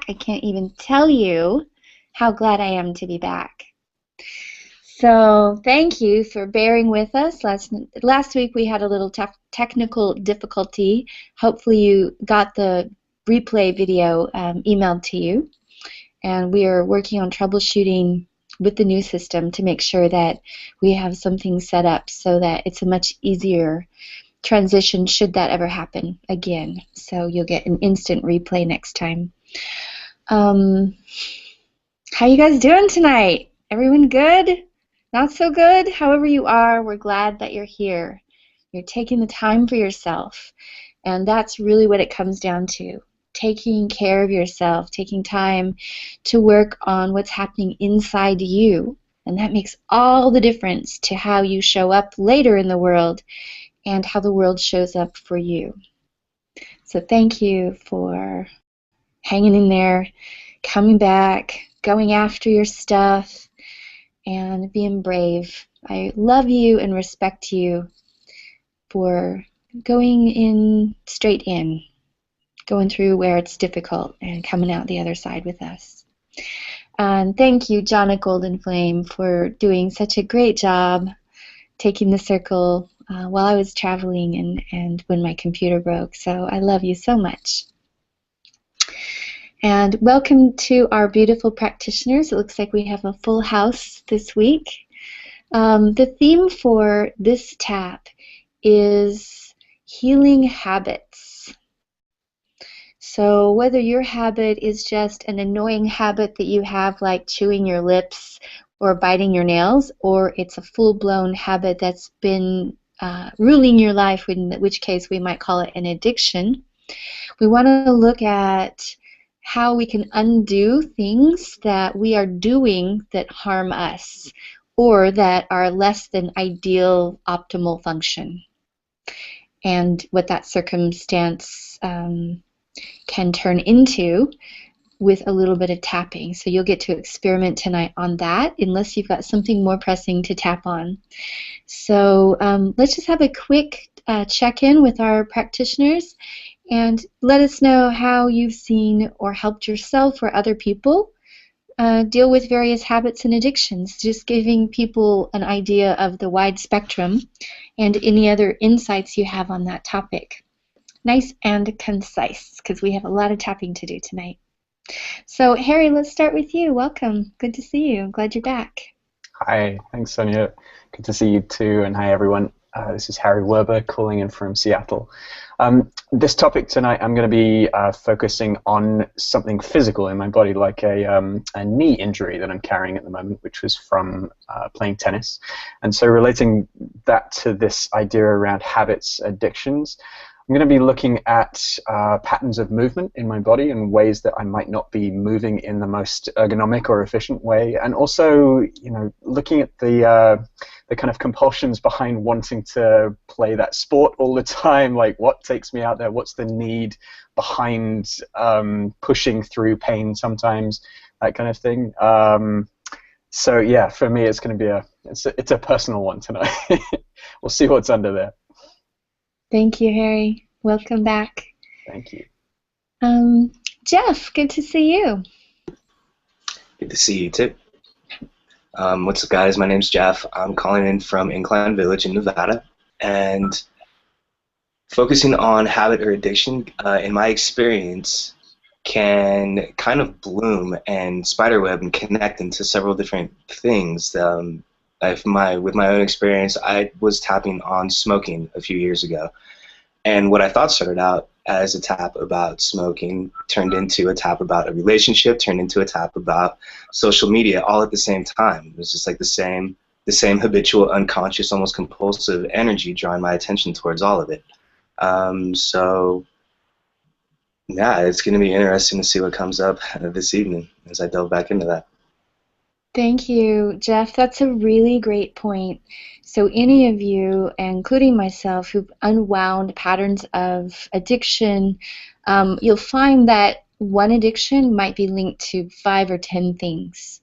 I can't even tell you how glad I am to be back. So thank you for bearing with us. Last week we had a little technical difficulty. Hopefully you got the replay video emailed to you. And we are working on troubleshooting with the new system to make sure that we have something set up so that it's a much easier transition should that ever happen again. So you'll get an instant replay next time. How you guys doing tonight? Everyone good? Not so good? However you are, we're glad that you're here. You're taking the time for yourself. And that's really what it comes down to. Taking care of yourself, taking time to work on what's happening inside you. And that makes all the difference to how you show up later in the world and how the world shows up for you. So thank you for hanging in there, coming back, going after your stuff, and being brave. I love you and respect you for going straight in, going through where it's difficult and coming out the other side with us. And thank you, John at Golden Flame, for doing such a great job taking the circle while I was traveling and when my computer broke. So I love you so much. And welcome to our beautiful practitioners. It looks like we have a full house this week. The theme for this tap is healing habits. So whether your habit is just an annoying habit that you have like chewing your lips or biting your nails, or it's a full-blown habit that's been ruling your life, in which case we might call it an addiction, we want to look at how we can undo things that we are doing that harm us or that are less than ideal optimal function, and what that circumstance can turn into with a little bit of tapping. So you'll get to experiment tonight on that unless you've got something more pressing to tap on. So let's just have a quick check-in with our practitioners and let us know how you've seen or helped yourself or other people deal with various habits and addictions, just giving people an idea of the wide spectrum and any other insights you have on that topic. Nice and concise, because we have a lot of tapping to do tonight. So, Harry, let's start with you. Welcome. Good to see you. I'm glad you're back. Hi. Thanks, Sonia. Good to see you too, and hi, everyone. This is Harry Werber calling in from Seattle. This topic tonight, I'm going to be focusing on something physical in my body, like a knee injury that I'm carrying at the moment, which was from playing tennis. And so relating that to this idea around habits, addictions, I'm going to be looking at patterns of movement in my body and ways that I might not be moving in the most ergonomic or efficient way, and also, you know, looking at the kind of compulsions behind wanting to play that sport all the time. Like, what takes me out there? What's the need behind pushing through pain sometimes? That kind of thing. So yeah, for me, it's going to be it's a personal one tonight. We'll see what's under there. Thank you, Harry. Welcome back. Thank you. Jeff, good to see you. Good to see you, too. What's up, guys? My name's Jeff. I'm calling in from Incline Village in Nevada. And focusing on habit or addiction, in my experience, can kind of bloom and spiderweb and connect into several different things. With my own experience, I was tapping on smoking a few years ago, and what I thought started out as a tap about smoking turned into a tap about a relationship, turned into a tap about social media, all at the same time. It was just like the same habitual, unconscious, almost compulsive energy drawing my attention towards all of it. So yeah, it's going to be interesting to see what comes up this evening as I delve back into that. Thank you, Jeff. That's a really great point. So any of you, including myself, who've unwound patterns of addiction, you'll find that one addiction might be linked to 5 or 10 things.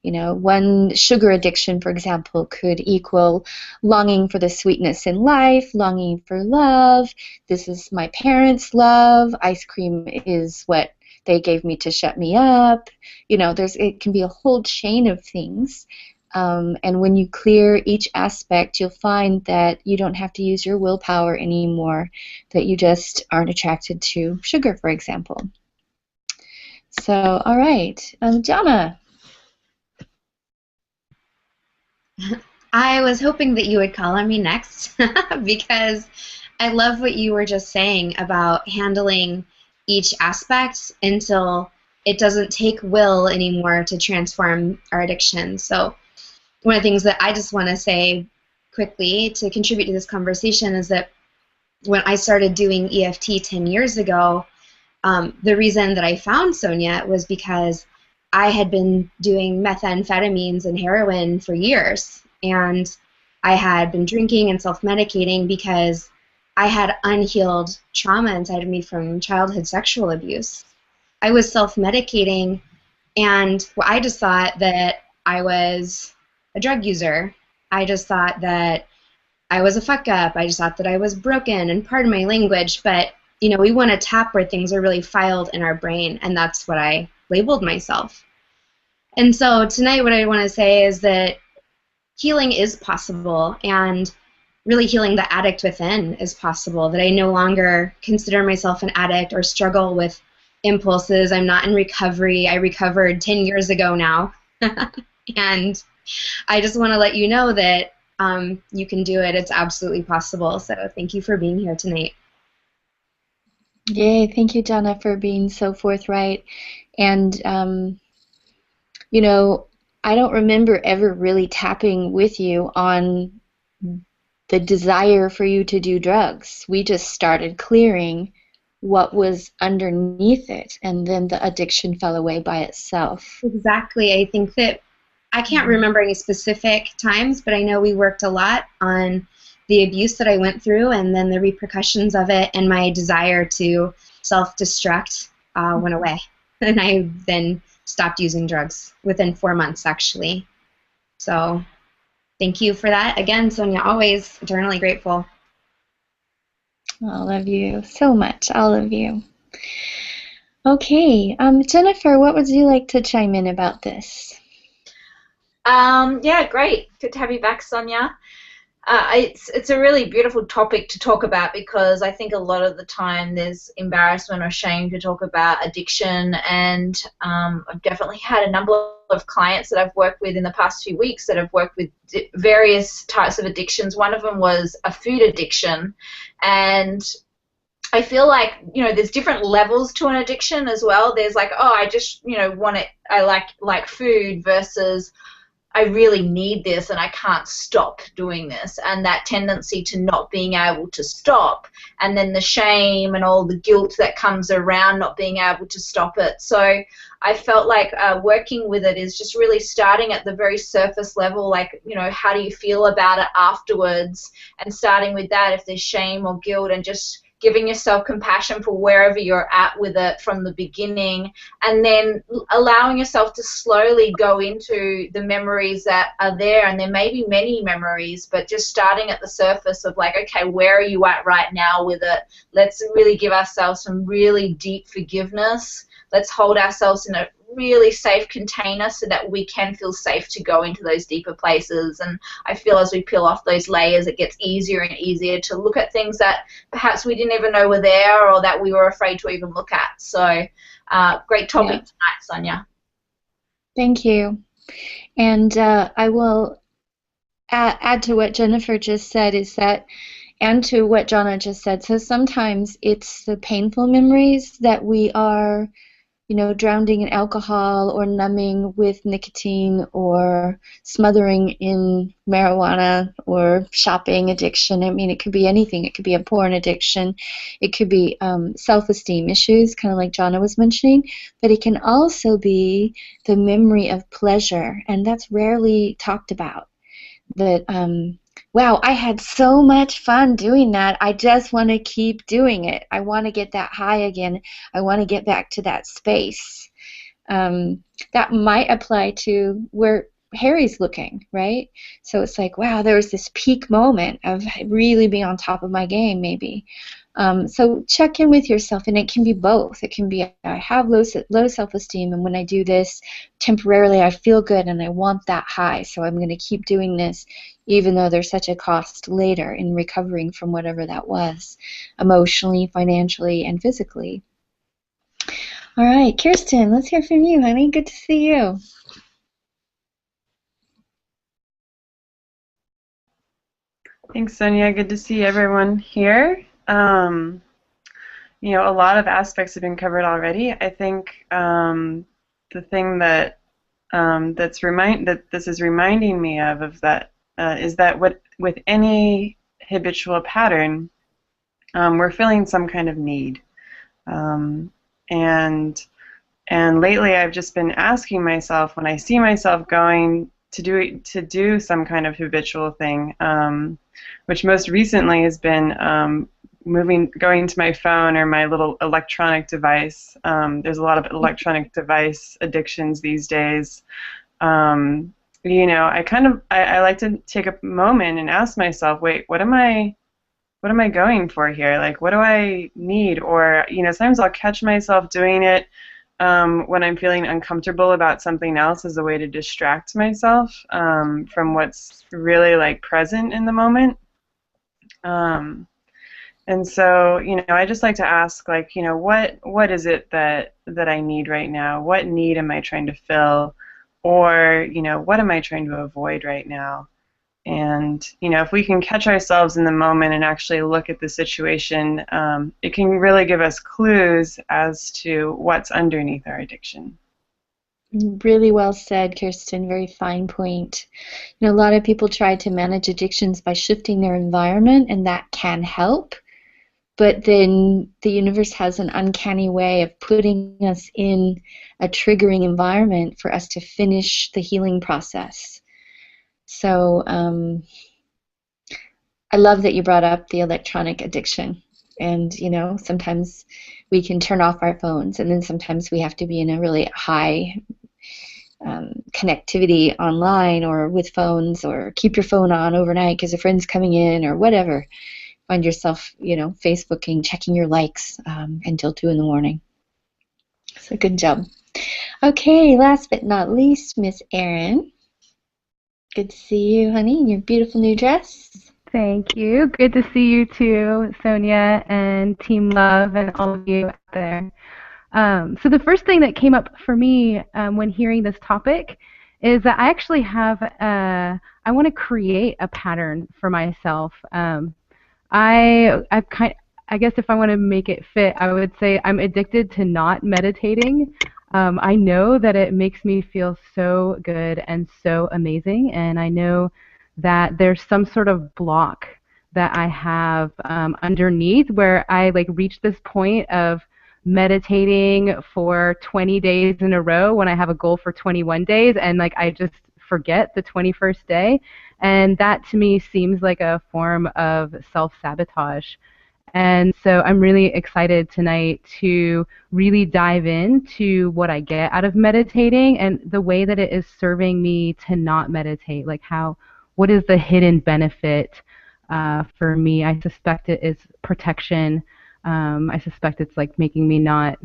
You know, one sugar addiction, for example, could equal longing for the sweetness in life, longing for love. This is my parents' love. Ice cream is what they gave me to shut me up. It can be a whole chain of things. And when you clear each aspect, you'll find that you don't have to use your willpower anymore, that you just aren't attracted to sugar, for example. So, all right. Jana. I was hoping that you would call on me next because I love what you were just saying about handling each aspect until it doesn't take will anymore to transform our addiction. So one of the things that I just want to say quickly to contribute to this conversation is that when I started doing EFT 10 years ago, the reason that I found Sonya was because I had been doing methamphetamines and heroin for years, and I had been drinking and self-medicating because I had unhealed trauma inside of me from childhood sexual abuse. I was self-medicating, and I just thought that I was a drug user. I just thought that I was a fuck-up. I just thought that I was broken, and pardon my language, but we want to tap where things are really filed in our brain, and that's what I labeled myself. And so tonight what I want to say is that healing is possible, and really healing the addict within is possible, that I no longer consider myself an addict or struggle with impulses. I'm not in recovery. I recovered 10 years ago now. And I just want to let you know that you can do it. It's absolutely possible. So thank you for being here tonight. Yay, thank you, Jana, for being so forthright. And, I don't remember ever really tapping with you on the desire for you to do drugs. We just started clearing what was underneath it, and then the addiction fell away by itself. Exactly. I think that I can't remember any specific times, but I know we worked a lot on the abuse that I went through and then the repercussions of it, and my desire to self-destruct went away. And I then stopped using drugs within 4 months, actually. So thank you for that. Again, Sonya, always eternally grateful. I love you so much, all of you. Okay, Jennifer, what would you like to chime in about this? Yeah, great. Good to have you back, Sonya. It's a really beautiful topic to talk about, because I think a lot of the time there's embarrassment or shame to talk about addiction, and I've definitely had a number of clients that I've worked with in the past few weeks that have worked with various types of addictions. One of them was a food addiction, and I feel like, there's different levels to an addiction as well. There's like, oh, I just, want it, I like food, versus I really need this and I can't stop doing this, and that tendency to not being able to stop, and then the shame and all the guilt that comes around not being able to stop it. So I felt like working with it is just really starting at the very surface level, like, how do you feel about it afterwards, and starting with that if there's shame or guilt, and just giving yourself compassion for wherever you're at with it from the beginning, and then allowing yourself to slowly go into the memories that are there. And there may be many memories, but just starting at the surface of like, okay, where are you at right now with it? Let's really give ourselves some really deep forgiveness. Let's hold ourselves in a really safe container so that we can feel safe to go into those deeper places. And I feel as we peel off those layers, it gets easier and easier to look at things that perhaps we didn't even know were there, or that we were afraid to even look at. So great topic tonight, Sonya. Thank you. And I will add to what Jennifer just said, and to what Jana just said. So sometimes it's the painful memories that we are drowning in alcohol, or numbing with nicotine, or smothering in marijuana, or shopping addiction. I mean, it could be anything. It could be a porn addiction. It could be self-esteem issues, kind of like Jana was mentioning. But it can also be the memory of pleasure, and that's rarely talked about. That, wow, I had so much fun doing that. I just want to keep doing it. I want to get that high again. I want to get back to that space. That might apply to where Harry's looking, right? So it's like, wow, there was this peak moment of really being on top of my game, maybe. So check in with yourself, and it can be both. It can be, I have low self-esteem, and when I do this temporarily, I feel good, and I want that high, so I'm going to keep doing this, even though there's such a cost later in recovering from whatever that was, emotionally, financially, and physically. All right, Kirsten, let's hear from you, honey. Good to see you. Thanks, Sonia. Good to see everyone here. You know, a lot of aspects have been covered already. I think the thing that that this is reminding me of that is that with any habitual pattern, we're feeling some kind of need, and lately I've just been asking myself, when I see myself going to do some kind of habitual thing, which most recently has been going to my phone or my little electronic device. There's a lot of electronic device addictions these days. You know, I like to take a moment and ask myself, wait, what am I going for here? Like, what do I need? Or, you know, sometimes I'll catch myself doing it when I'm feeling uncomfortable about something else as a way to distract myself from what's really like present in the moment. And so, you know, I just like to ask, like, you know, what is it that I need right now? What need am I trying to fill? Or, you know, what am I trying to avoid right now? And, you know, if we can catch ourselves in the moment and actually look at the situation, it can really give us clues as to what's underneath our addiction. Really well said, Kirsten. Very fine point. You know, a lot of people try to manage addictions by shifting their environment, and that can help. But then the universe has an uncanny way of putting us in a triggering environment for us to finish the healing process. So I love that you brought up the electronic addiction. And, you know, sometimes we can turn off our phones, and then sometimes we have to be in a really high connectivity online or with phones, or keep your phone on overnight because a friend's coming in or whatever. Find yourself, you know, Facebooking, checking your likes until 2 in the morning. So good job. Okay, last but not least, Miss Erin. Good to see you, honey, in your beautiful new dress. Thank you. Good to see you too, Sonia and Team Love and all of you out there. So the first thing that came up for me when hearing this topic is that I actually have, I want to create a pattern for myself. I guess if I want to make it fit, I would say I'm addicted to not meditating. I know that it makes me feel so good and so amazing, and I know that there's some sort of block that I have underneath where I like reach this point of meditating for 20 days in a row when I have a goal for 21 days, and like I just forget the 21st day, and that to me seems like a form of self-sabotage. And so I'm really excited tonight to really dive into what I get out of meditating and the way that it is serving me to not meditate. Like what is the hidden benefit for me? I suspect it is protection. I suspect it's like making me not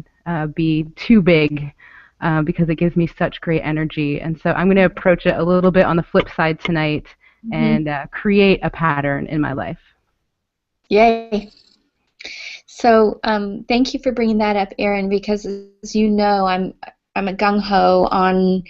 be too big because it gives me such great energy. And so I'm going to approach it a little bit on the flip side tonight and create a pattern in my life. Yay. So thank you for bringing that up, Erin, because as you know, I'm a gung-ho on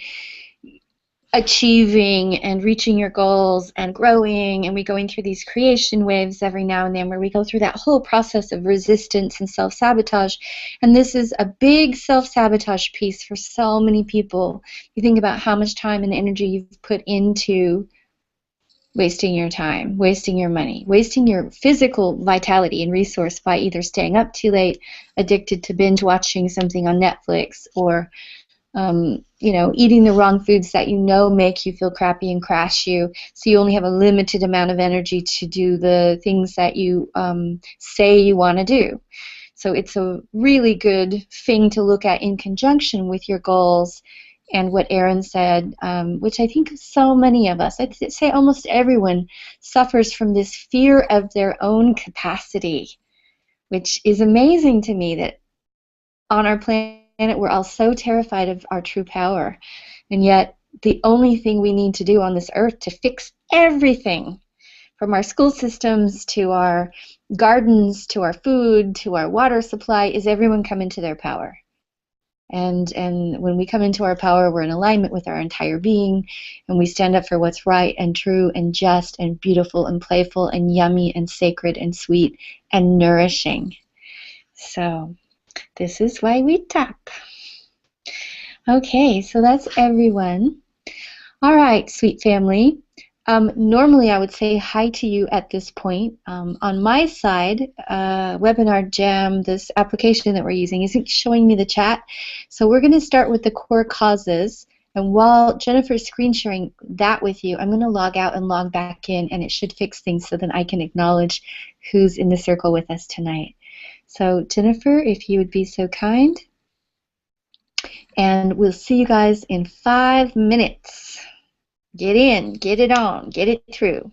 achieving and reaching your goals and growing, and we're going through these creation waves every now and then where we go through that whole process of resistance and self-sabotage, and this is a big self-sabotage piece for so many people. You think about how much time and energy you've put into wasting your time, wasting your money, wasting your physical vitality and resource by either staying up too late, addicted to binge watching something on Netflix, or you know, eating the wrong foods that you know make you feel crappy and crash you, so you only have a limited amount of energy to do the things that you say you want to do. So it's a really good thing to look at in conjunction with your goals and what Erin said, which I think so many of us, I'd say almost everyone, suffers from this fear of their own capacity. which is amazing to me that on our planet we're all so terrified of our true power. And yet the only thing we need to do on this earth to fix everything, from our school systems to our gardens to our food to our water supply, is everyone come into their power. And when we come into our power, we're in alignment with our entire being, and we stand up for what's right and true and just and beautiful and playful and yummy and sacred and sweet and nourishing. So this is why we talk. Okay, so that's everyone. All right, sweet family. Normally I would say hi to you at this point. On my side, Webinar Jam, this application that we're using, isn't showing me the chat. So we're going to start with the core causes. And while Jennifer's screen sharing that with you, I'm going to log out and log back in, and it should fix things so that I can acknowledge who's in the circle with us tonight. So Jennifer, if you would be so kind. And we'll see you guys in 5 minutes. Get in, get it on, get it through.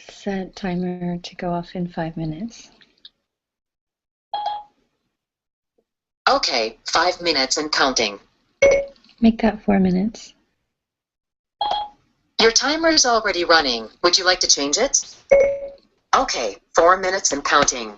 Set timer to go off in 5 minutes. Okay, 5 minutes and counting. Make that 4 minutes. Your timer's already running. Would you like to change it? Okay, 4 minutes and counting.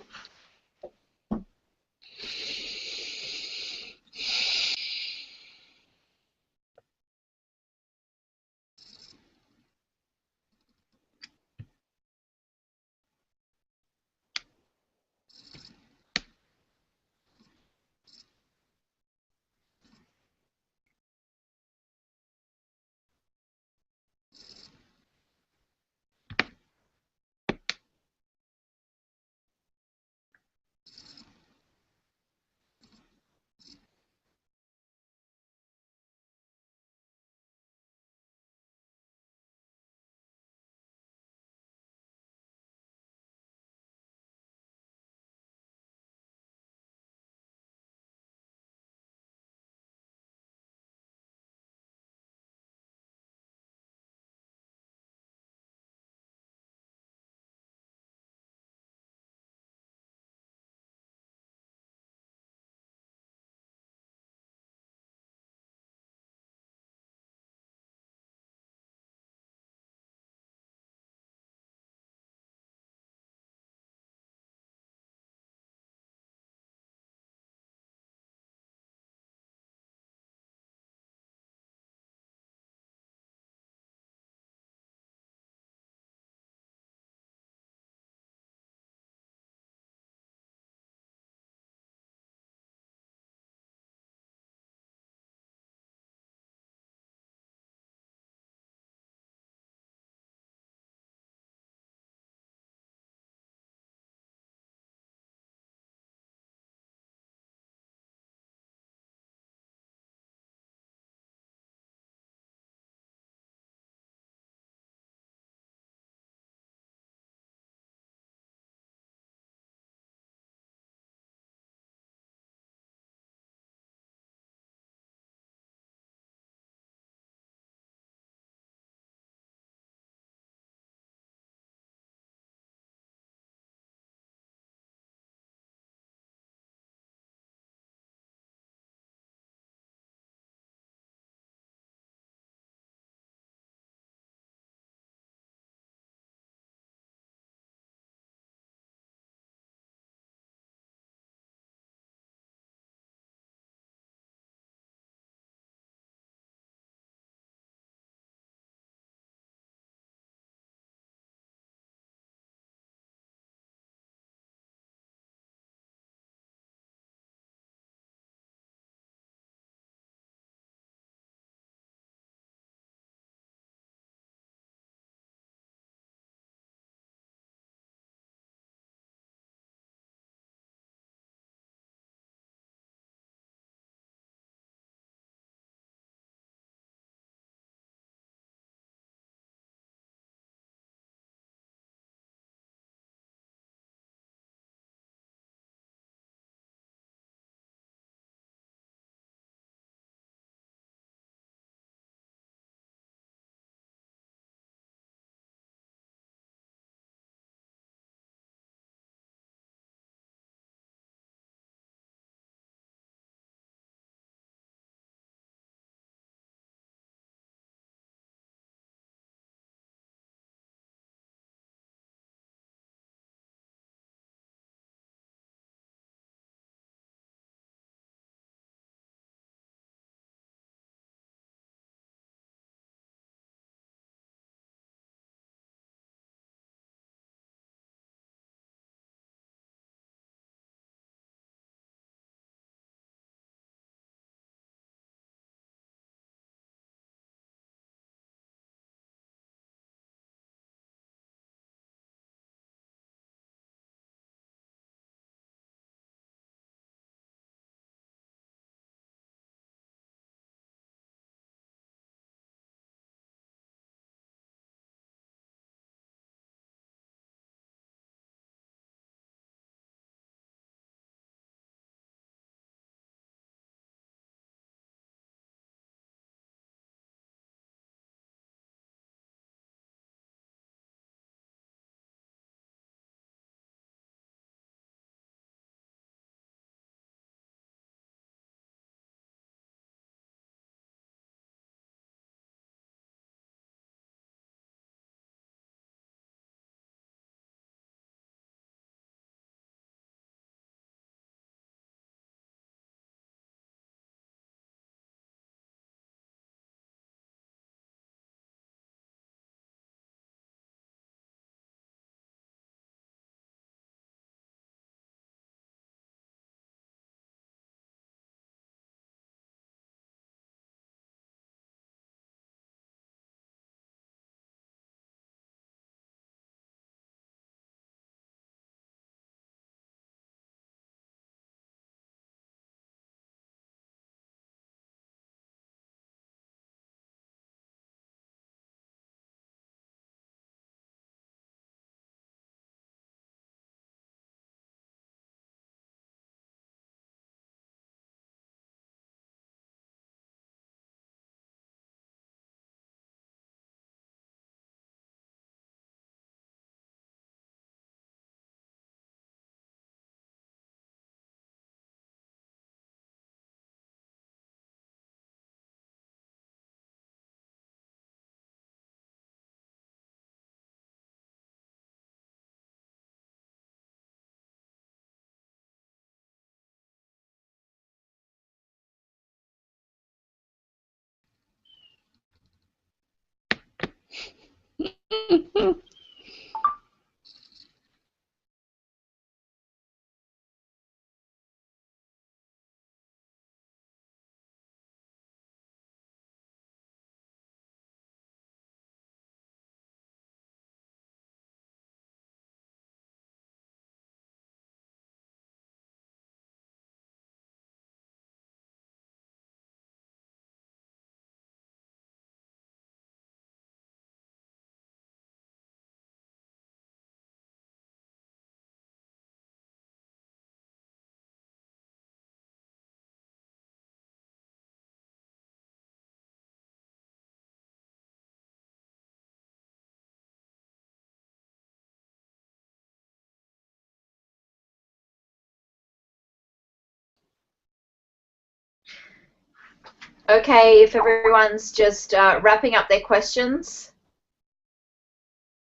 Okay, if everyone's just wrapping up their questions,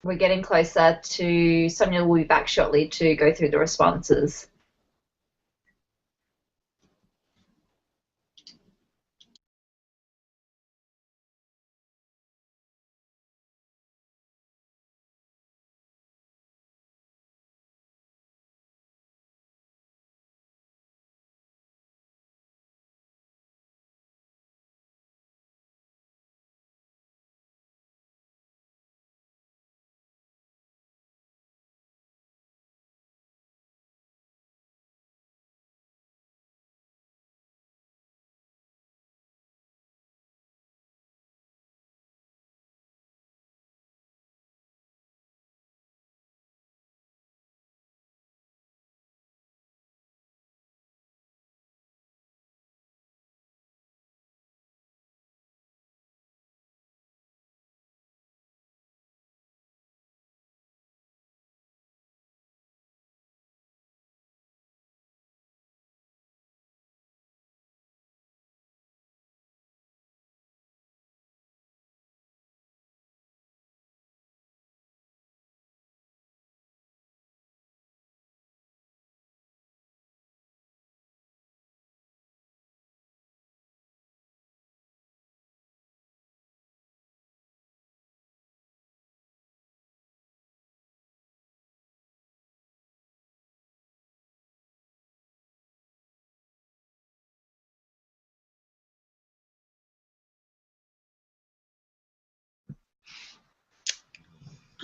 we're getting closer to Sonia will be back shortly to go through the responses.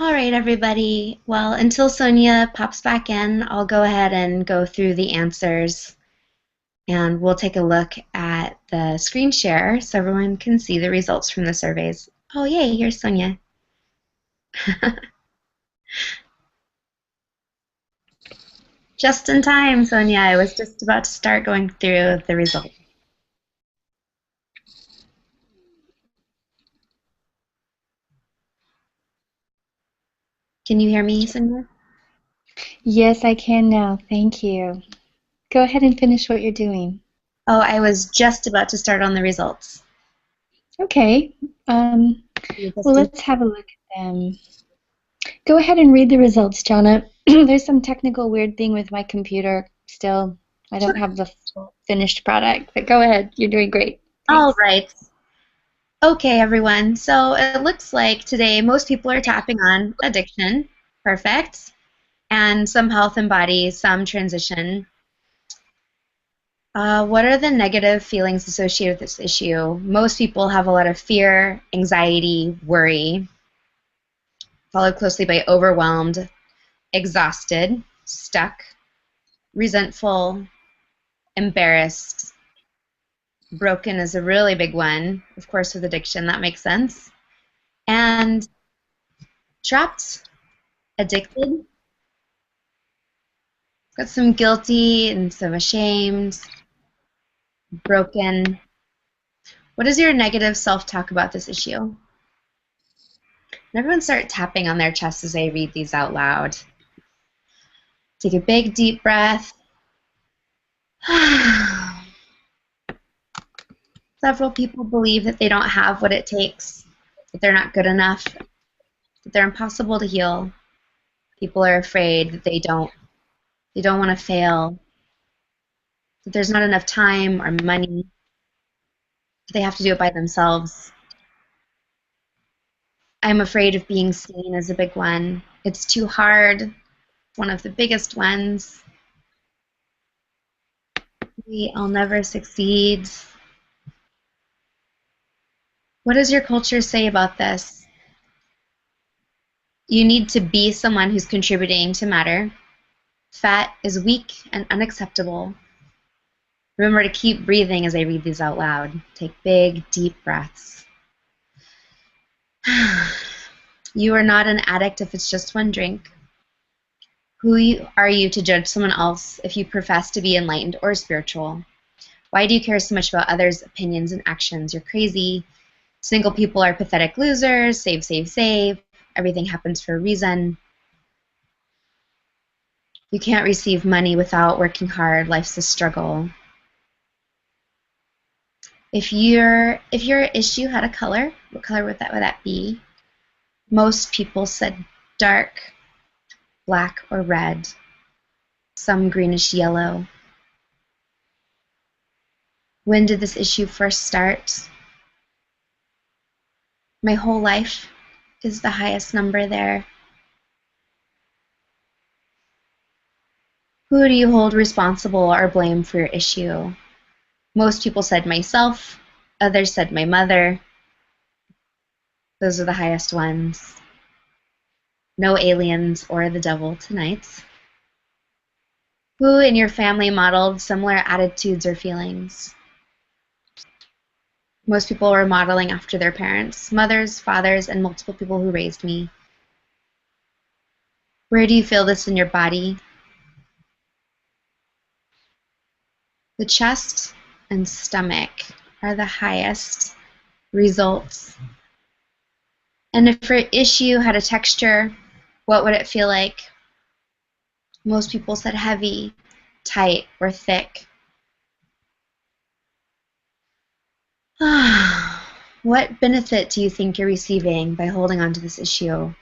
All right, everybody. Well, until Sonia pops back in, I'll go ahead and go through the answers. And we'll take a look at the screen share so everyone can see the results from the surveys. Oh, yay, here's Sonia. Just in time, Sonia. I was just about to start going through the results. Can you hear me, Sonia? Yes, I can now. Thank you. Go ahead and finish what you're doing. Oh, I was just about to start on the results. Okay. Well, let's have a look at them. Go ahead and read the results, Jonna. There's some technical weird thing with my computer still. I don't have the full finished product, but go ahead. You're doing great. Thanks. All right. Okay, everyone. So it looks like today most people are tapping on addiction. Perfect. And some health and body, some transition. What are the negative feelings associated with this issue? Most people have a lot of fear, anxiety, worry, followed closely by overwhelmed, exhausted, stuck, resentful, embarrassed. Broken is a really big one, of course, with addiction, that makes sense. And trapped, addicted. Got some guilty and some ashamed, broken. What is your negative self-talk about this issue? And everyone start tapping on their chest as I read these out loud. Take a big, deep breath. Several people believe that they don't have what it takes, that they're not good enough, that they're impossible to heal. People are afraid that they don't want to fail, that there's not enough time or money, that they have to do it by themselves. I'm afraid of being seen as a big one. It's too hard. One of the biggest ones. I'll never succeed. What does your culture say about this? You need to be someone who's contributing to matter. Fat is weak and unacceptable. Remember to keep breathing as I read these out loud. Take big, deep breaths. You are not an addict if it's just one drink. Are you to judge someone else if you profess to be enlightened or spiritual? Why do you care so much about others' opinions and actions? You're crazy. Single people are pathetic losers. Save, save, save. Everything happens for a reason. You can't receive money without working hard. Life's a struggle. If your issue had a color, what color would that be? Most people said dark, black or red, some greenish yellow. When did this issue first start? My whole life is the highest number there. Who do you hold responsible or blame for your issue? Most people said myself, others said my mother. Those are the highest ones. No aliens or the devil tonight. Who in your family modeled similar attitudes or feelings? Most people were modeling after their parents, mothers, fathers, and multiple people who raised me. Where do you feel this in your body? The chest and stomach are the highest results. And if your issue had a texture, what would it feel like? Most people said heavy, tight, or thick. What benefit do you think you're receiving by holding on to this issue?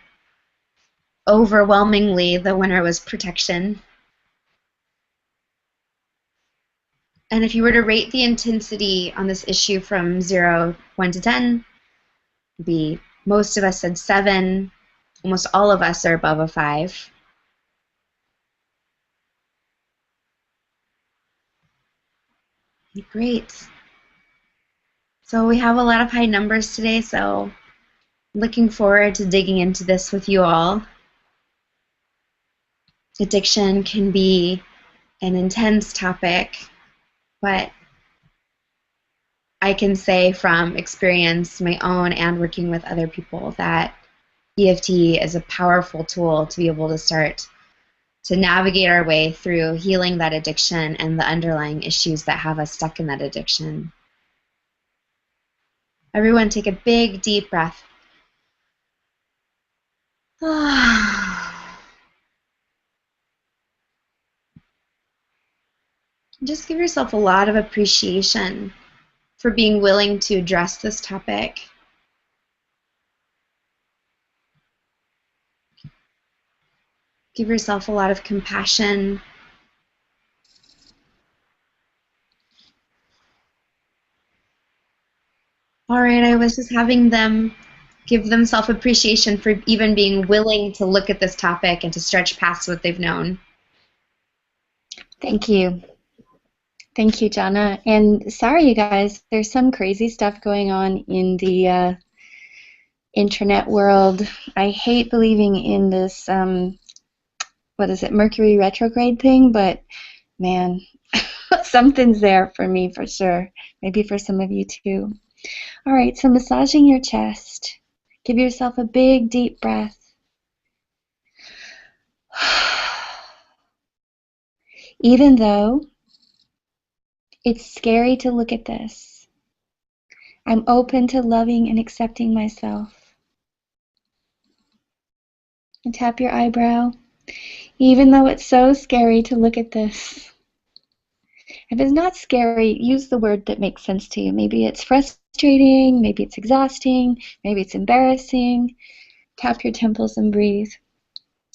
Overwhelmingly, the winner was protection. And if you were to rate the intensity on this issue from 1 to 10, most of us said 7. Almost all of us are above a 5. Great. So we have a lot of high numbers today, so looking forward to digging into this with you all. Addiction can be an intense topic, but I can say from experience, my own and working with other people, that EFT is a powerful tool to be able to start to navigate our way through healing that addiction and the underlying issues that have us stuck in that addiction. Everyone take a big, deep breath. Just give yourself a lot of appreciation for being willing to address this topic. Give yourself a lot of compassion. All right, I was just having them give them self-appreciation for even being willing to look at this topic and to stretch past what they've known. Thank you. Thank you, Jana. And sorry, you guys, there's some crazy stuff going on in the internet world. I hate believing in this, what is it, Mercury retrograde thing, but man, something's there for me for sure. Maybe for some of you too. All right, so massaging your chest. Give yourself a big, deep breath. Even though it's scary to look at this, I'm open to loving and accepting myself. And tap your eyebrow. Even though it's so scary to look at this. If it's not scary, use the word that makes sense to you. Maybe it's frustrating, maybe it's exhausting, maybe it's embarrassing. Tap your temples and breathe.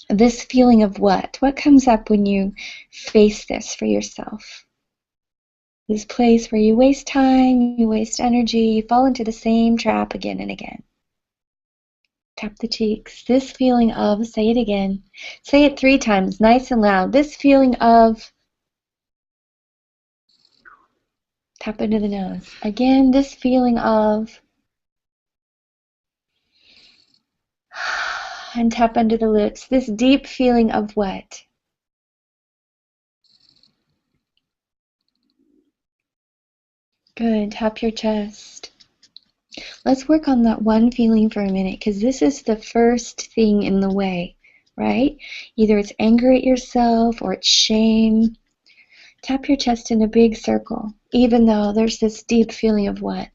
This feeling of what? What comes up when you face this for yourself? This place where you waste time, you waste energy, you fall into the same trap again and again. Tap the cheeks. This feeling of, say it again. Say it 3 times, nice and loud. This feeling of, tap into the nose. Again, this feeling of, and tap under the lips. This deep feeling of what? Good. Tap your chest. Let's work on that one feeling for a minute, because this is the first thing in the way, right? Either it's anger at yourself or it's shame. Tap your chest in a big circle, even though there's this deep feeling of what?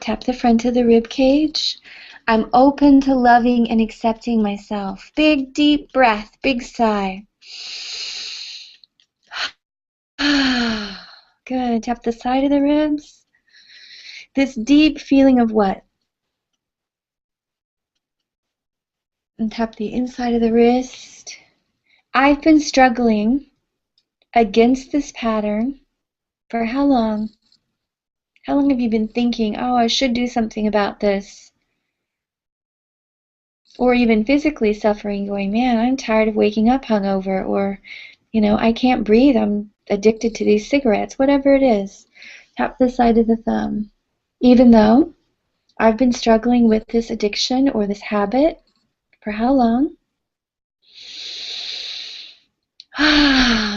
Tap the front of the rib cage. I'm open to loving and accepting myself. Big, deep breath, big sigh. Good. Tap the side of the ribs. This deep feeling of what? And tap the inside of the wrist. I've been struggling against this pattern for how long? How long have you been thinking, oh, I should do something about this? Or even physically suffering, going, man, I'm tired of waking up hungover, or, I can't breathe, I'm addicted to these cigarettes, whatever it is. Tap the side of the thumb. Even though I've been struggling with this addiction or this habit for how long?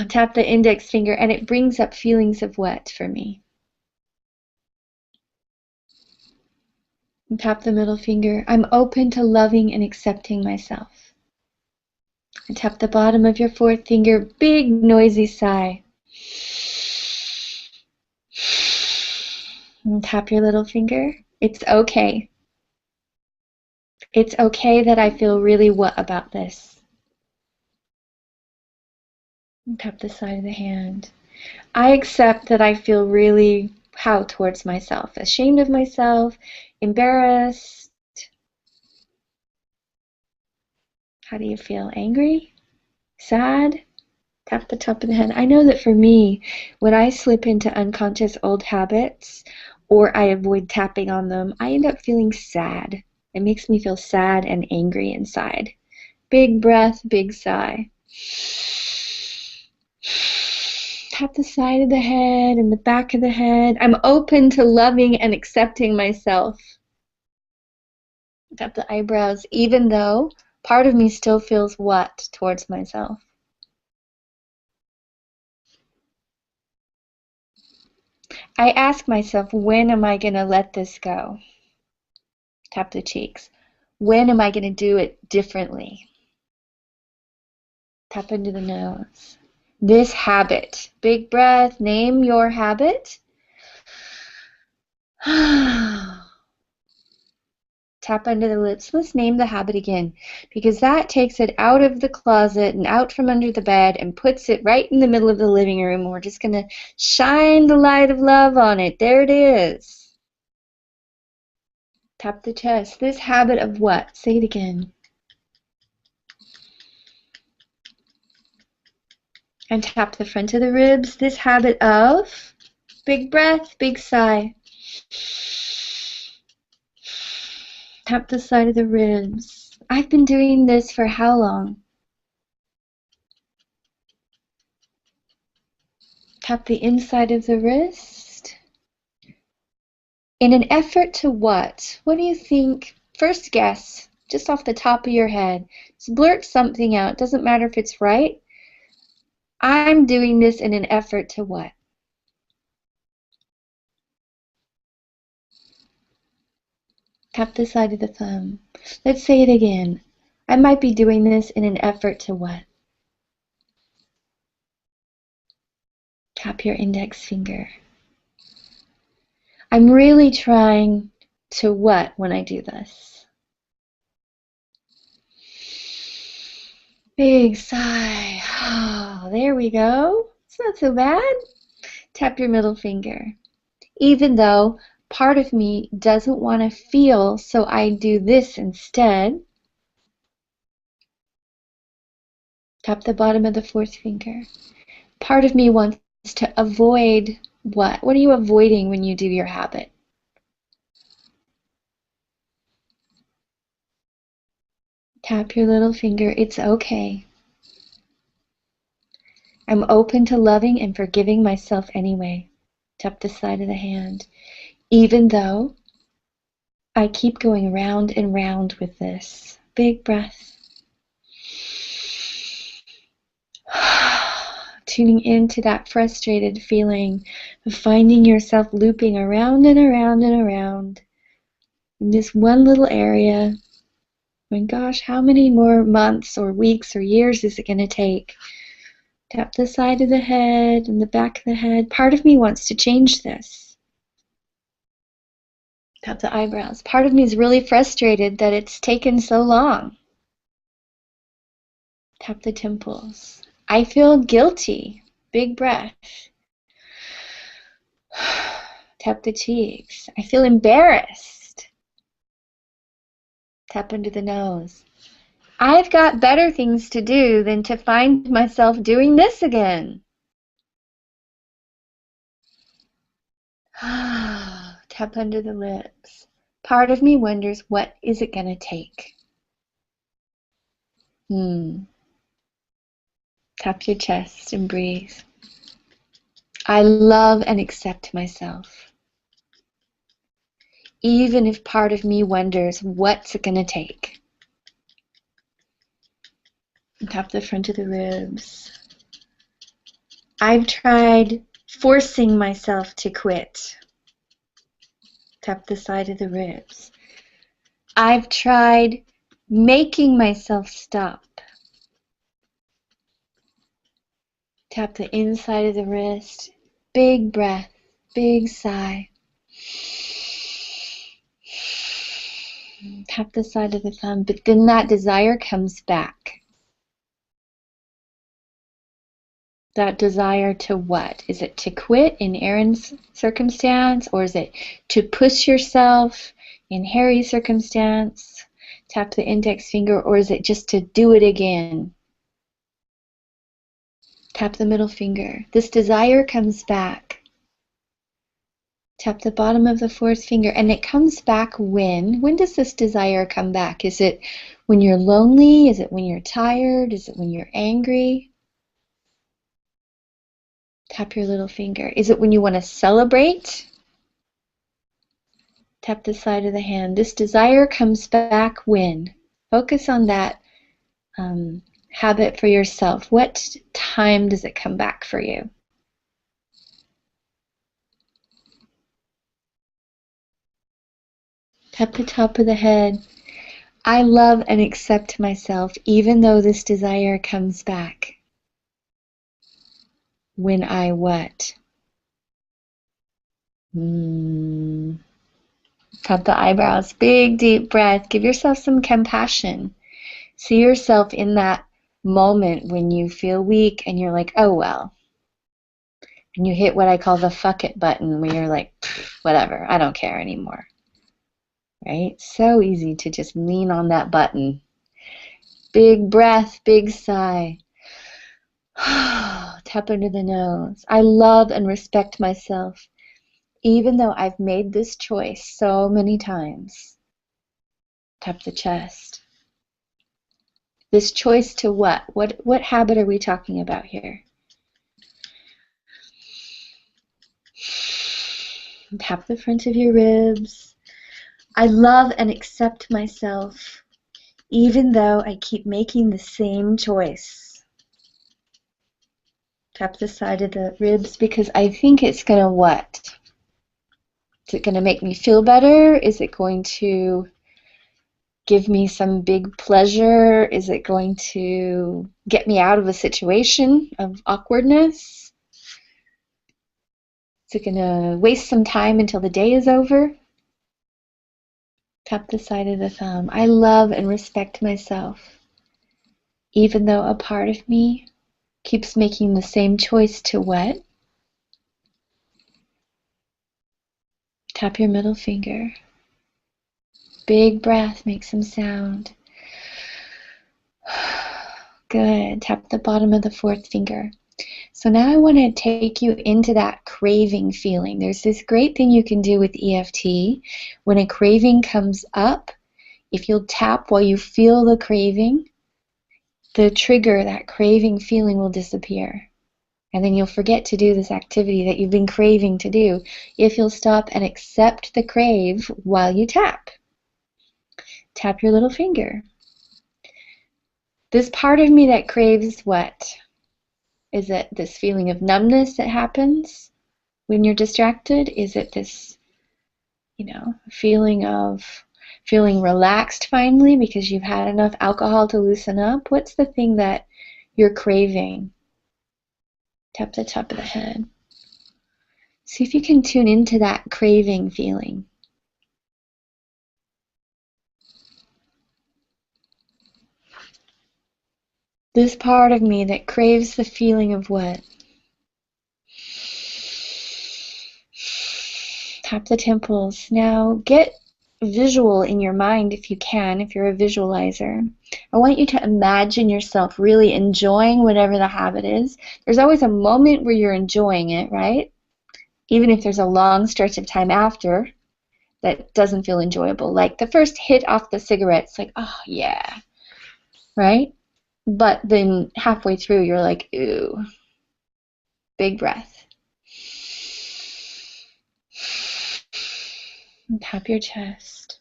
Tap the index finger, and it brings up feelings of what for me? And tap the middle finger. I'm open to loving and accepting myself. And tap the bottom of your fourth finger. Big noisy sigh. And tap your little finger. It's okay. It's okay that I feel really what about this. And tap the side of the hand. I accept that I feel really how towards myself? Ashamed of myself, embarrassed. How do you feel? Angry? Sad? Tap the top of the head. I know that for me, when I slip into unconscious old habits or I avoid tapping on them, I end up feeling sad. It makes me feel sad and angry inside. Big breath, big sigh. Tap the side of the head and the back of the head. I'm open to loving and accepting myself. Tap the eyebrows, even though part of me still feels what towards myself? I ask myself, when am I going to let this go? Tap the cheeks. When am I going to do it differently? Tap into the nose. This habit. Big breath. Name your habit. Tap under the lips. Let's name the habit again, because that takes it out of the closet and out from under the bed and puts it right in the middle of the living room. We're just going to shine the light of love on it. There it is. Tap the chest. This habit of what? Say it again. And tap the front of the ribs. This habit of, big breath, big sigh. Tap the side of the ribs. I've been doing this for how long? Tap the inside of the wrist. In an effort to what? What do you think? First guess, just off the top of your head. Just blurt something out. Doesn't matter if it's right. I'm doing this in an effort to what? Tap the side of the thumb. Let's say it again. I might be doing this in an effort to what? Tap your index finger. I'm really trying to what when I do this? Big sigh. Oh, there we go. It's not so bad. Tap your middle finger. Even though part of me doesn't want to feel, so I do this instead. Tap the bottom of the fourth finger. Part of me wants to avoid what? What are you avoiding when you do your habit? Tap your little finger. It's okay. I'm open to loving and forgiving myself anyway. Tap the side of the hand. Even though I keep going round and round with this. Big breath. Tuning into that frustrated feeling of finding yourself looping around and around and around in this one little area. My gosh, how many more months or weeks or years is it going to take? Tap the side of the head and the back of the head. Part of me wants to change this. Tap the eyebrows. Part of me is really frustrated that it's taken so long. Tap the temples. I feel guilty. Big breath. Tap the cheeks. I feel embarrassed. Tap under the nose. I've got better things to do than to find myself doing this again. Tap under the lips. Part of me wonders, what is it going to take? Tap your chest and breathe. I love and accept myself. Even if part of me wonders, what's it going to take? Tap the front of the ribs. I've tried forcing myself to quit. Tap the side of the ribs. I've tried making myself stop. Tap the inside of the wrist. Big breath, big sigh. Tap the side of the thumb, but then that desire comes back. That desire to what? Is it to quit in Aaron's circumstance, or is it to push yourself in Harry's circumstance? Tap the index finger, or is it just to do it again? Tap the middle finger. This desire comes back. Tap the bottom of the fourth finger, and it comes back when? When does this desire come back? Is it when you're lonely? Is it when you're tired? Is it when you're angry? Tap your little finger. Is it when you want to celebrate? Tap the side of the hand. This desire comes back when? Focus on that habit for yourself. What time does it come back for you? Tap the top of the head. I love and accept myself even though this desire comes back. When I what? Tap the eyebrows. Big deep breath. Give yourself some compassion. See yourself in that moment when you feel weak and you're like, oh well. And you hit what I call the fuck it button, where you're like, whatever, I don't care anymore. Right? So easy to just lean on that button. Big breath, big sigh. Tap under the nose. I love and respect myself, even though I've made this choice so many times. Tap the chest. This choice to what? What habit are we talking about here? Tap the front of your ribs. I love and accept myself, even though I keep making the same choice. Tap the side of the ribs because I think it's going to what? Is it going to make me feel better? Is it going to give me some big pleasure? Is it going to get me out of a situation of awkwardness? Is it going to waste some time until the day is over? Tap the side of the thumb. I love and respect myself, even though a part of me keeps making the same choice to what? Tap your middle finger. Big breath, make some sound. Good. Tap the bottom of the fourth finger. So now I want to take you into that craving feeling. There's this great thing you can do with EFT. When a craving comes up, If you'll tap while you feel the craving, the trigger, that craving feeling will disappear. And then you'll forget to do this activity that you've been craving to do if you'll stop and accept the crave while you tap. Tap your little finger. This part of me that craves what? Is it this feeling of numbness that happens when you're distracted? Is it this, feeling of feeling relaxed finally because you've had enough alcohol to loosen up? What's the thing that you're craving? Tap the top of the head. See if you can tune into that craving feeling. This part of me that craves the feeling of what? Tap the temples. Now get visual in your mind if you can, if you're a visualizer. I want you to imagine yourself really enjoying whatever the habit is. There's always a moment where you're enjoying it, right? Even if there's a long stretch of time after that doesn't feel enjoyable. Like the first hit off the cigarette, it's like, oh yeah, right? But then halfway through, you're like, ooh. Big breath. And tap your chest.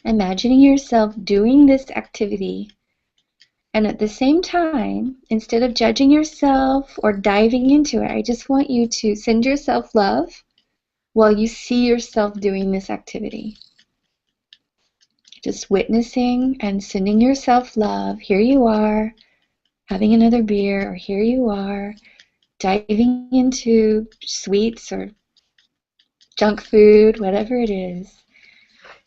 Imagining yourself doing this activity. And at the same time, instead of judging yourself or diving into it, I just want you to send yourself love while you see yourself doing this activity. Just witnessing and sending yourself love. Here you are, having another beer, or here you are, diving into sweets or junk food, whatever it is.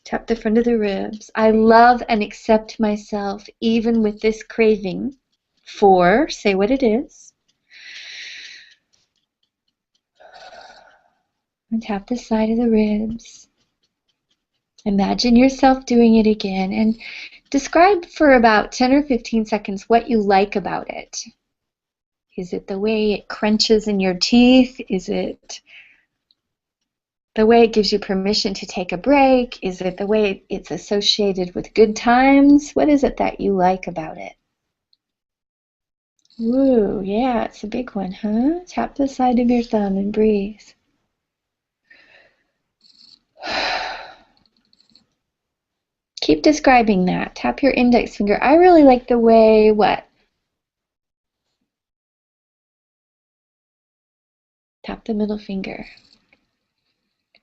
Tap the front of the ribs. I love and accept myself even with this craving for, say what it is. And tap the side of the ribs. Imagine yourself doing it again and describe for about 10 or 15 seconds what you like about it. Is it the way it crunches in your teeth? Is it the way it gives you permission to take a break? Is it the way it's associated with good times? What is it that you like about it? Woo, yeah, it's a big one, huh? Tap the side of your thumb and breathe. Keep describing that. Tap your index finger. I really like the way, what? Tap the middle finger.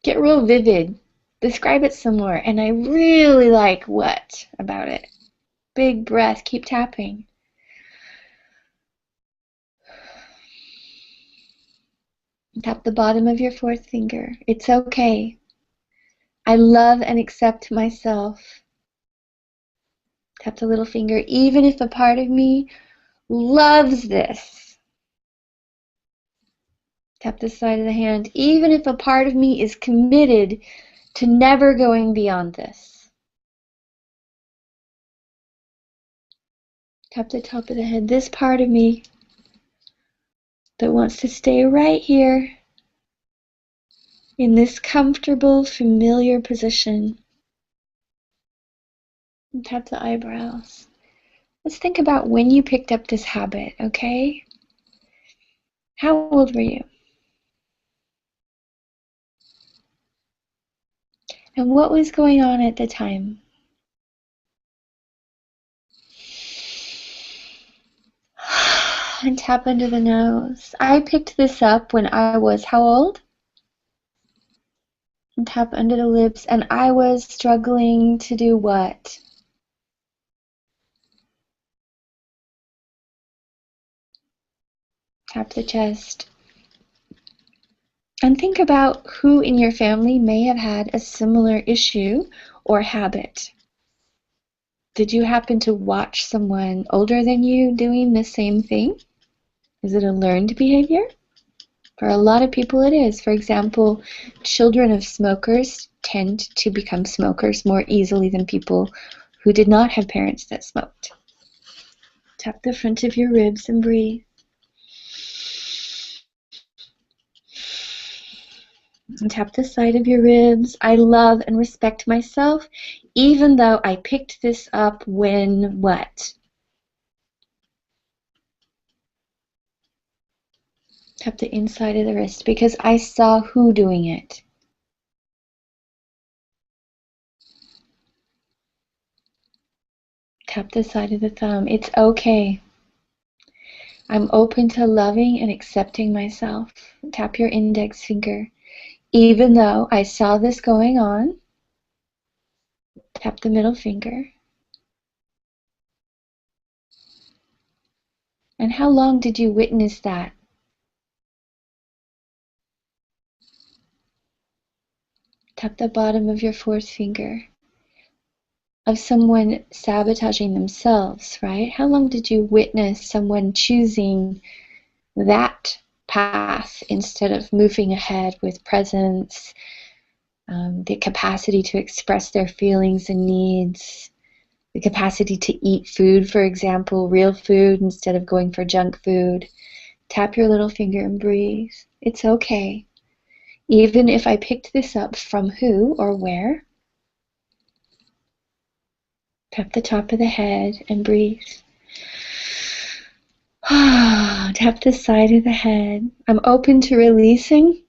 Get real vivid. Describe it some more. And I really like what about it? Big breath. Keep tapping. Tap the bottom of your fourth finger. It's okay. I love and accept myself. Tap the little finger. Even if a part of me loves this. Tap the side of the hand. Even if a part of me is committed to never going beyond this. Tap the top of the head. This part of me that wants to stay right here in this comfortable, familiar position. And tap the eyebrows. Let's think about when you picked up this habit, okay? How old were you? And what was going on at the time? And tap under the nose. I picked this up when I was how old? And tap under the lips. And I was struggling to do what? Tap the chest. And think about who in your family may have had a similar issue or habit. Did you happen to watch someone older than you doing the same thing? Is it a learned behavior? For a lot of people it is. For example, children of smokers tend to become smokers more easily than people who did not have parents that smoked. Tap the front of your ribs and breathe. And tap the side of your ribs. I love and respect myself, even though I picked this up when what? Tap the inside of the wrist because I saw who doing it. Tap the side of the thumb. It's okay. I'm open to loving and accepting myself. Tap your index finger. Even though I saw this going on, tap the middle finger. And how long did you witness that? Tap the bottom of your fourth finger. Of someone sabotaging themselves, right? How long did you witness someone choosing that path instead of moving ahead with presence, the capacity to express their feelings and needs, the capacity to eat food, for example, real food instead of going for junk food? Tap your little finger and breathe. It's okay. Even if I picked this up from who or where, tap the top of the head and breathe. Tap the side of the head. I'm open to releasing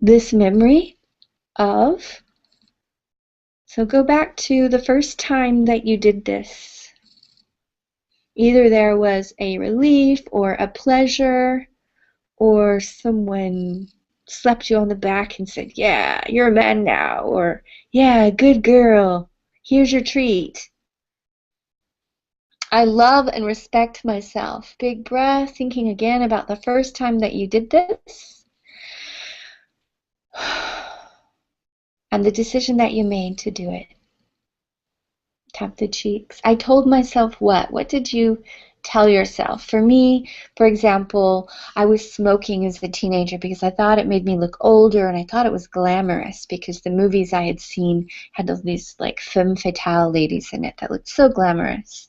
this memory of. So go back to the first time that you did this. Either there was a relief or a pleasure, or someone slapped you on the back and said, yeah, you're a man now, or yeah, good girl, here's your treat. I love and respect myself. Big breath, thinking again about the first time that you did this. And the decision that you made to do it. Tap the cheeks. I told myself what? What did you tell yourself? For me, for example, I was smoking as a teenager because I thought it made me look older, and I thought it was glamorous because the movies I had seen had all these like femme fatale ladies in it that looked so glamorous.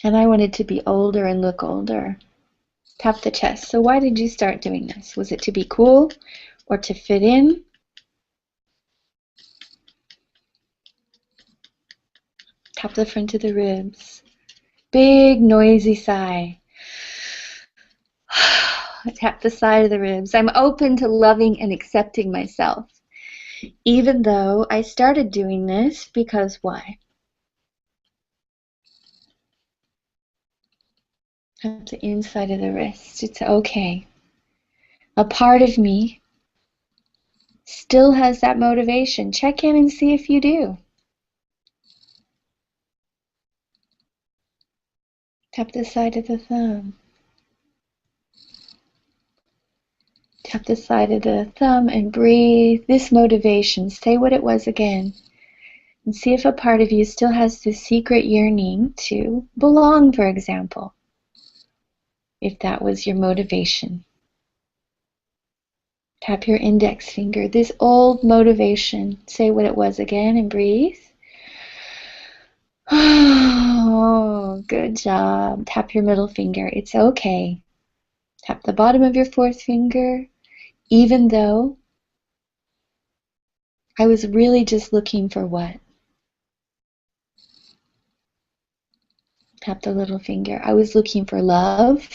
And I wanted to be older and look older. Tap the chest. So why did you start doing this? Was it to be cool or to fit in? Tap the front of the ribs. Big noisy sigh. Tap the side of the ribs. I'm open to loving and accepting myself. Even though I started doing this because why? Tap the inside of the wrist. It's okay. A part of me still has that motivation. Check in and see if you do. Tap the side of the thumb. Tap the side of the thumb and breathe. This motivation, say what it was again. And see if a part of you still has this secret yearning to belong, for example. If that was your motivation. Tap your index finger. This old motivation, say what it was again and breathe. Oh, good job. Tap your middle finger. It's okay. Tap the bottom of your fourth finger. Even though I was really just looking for what? Tap the little finger. I was looking for love.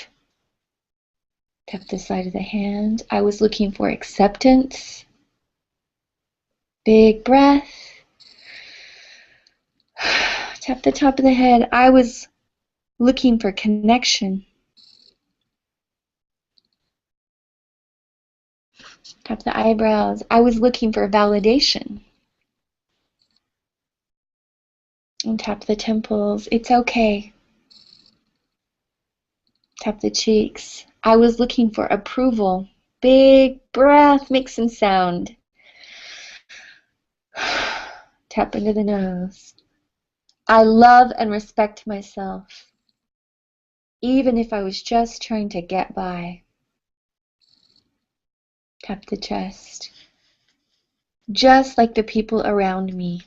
Tap the side of the hand. I was looking for acceptance. Big breath. Tap the top of the head. I was looking for connection. Tap the eyebrows. I was looking for validation. And tap the temples. It's okay. Tap the cheeks. I was looking for approval. Big breath. Make some sound. Tap into the nose. I love and respect myself, even if I was just trying to get by. Tap the chest. Just like the people around me.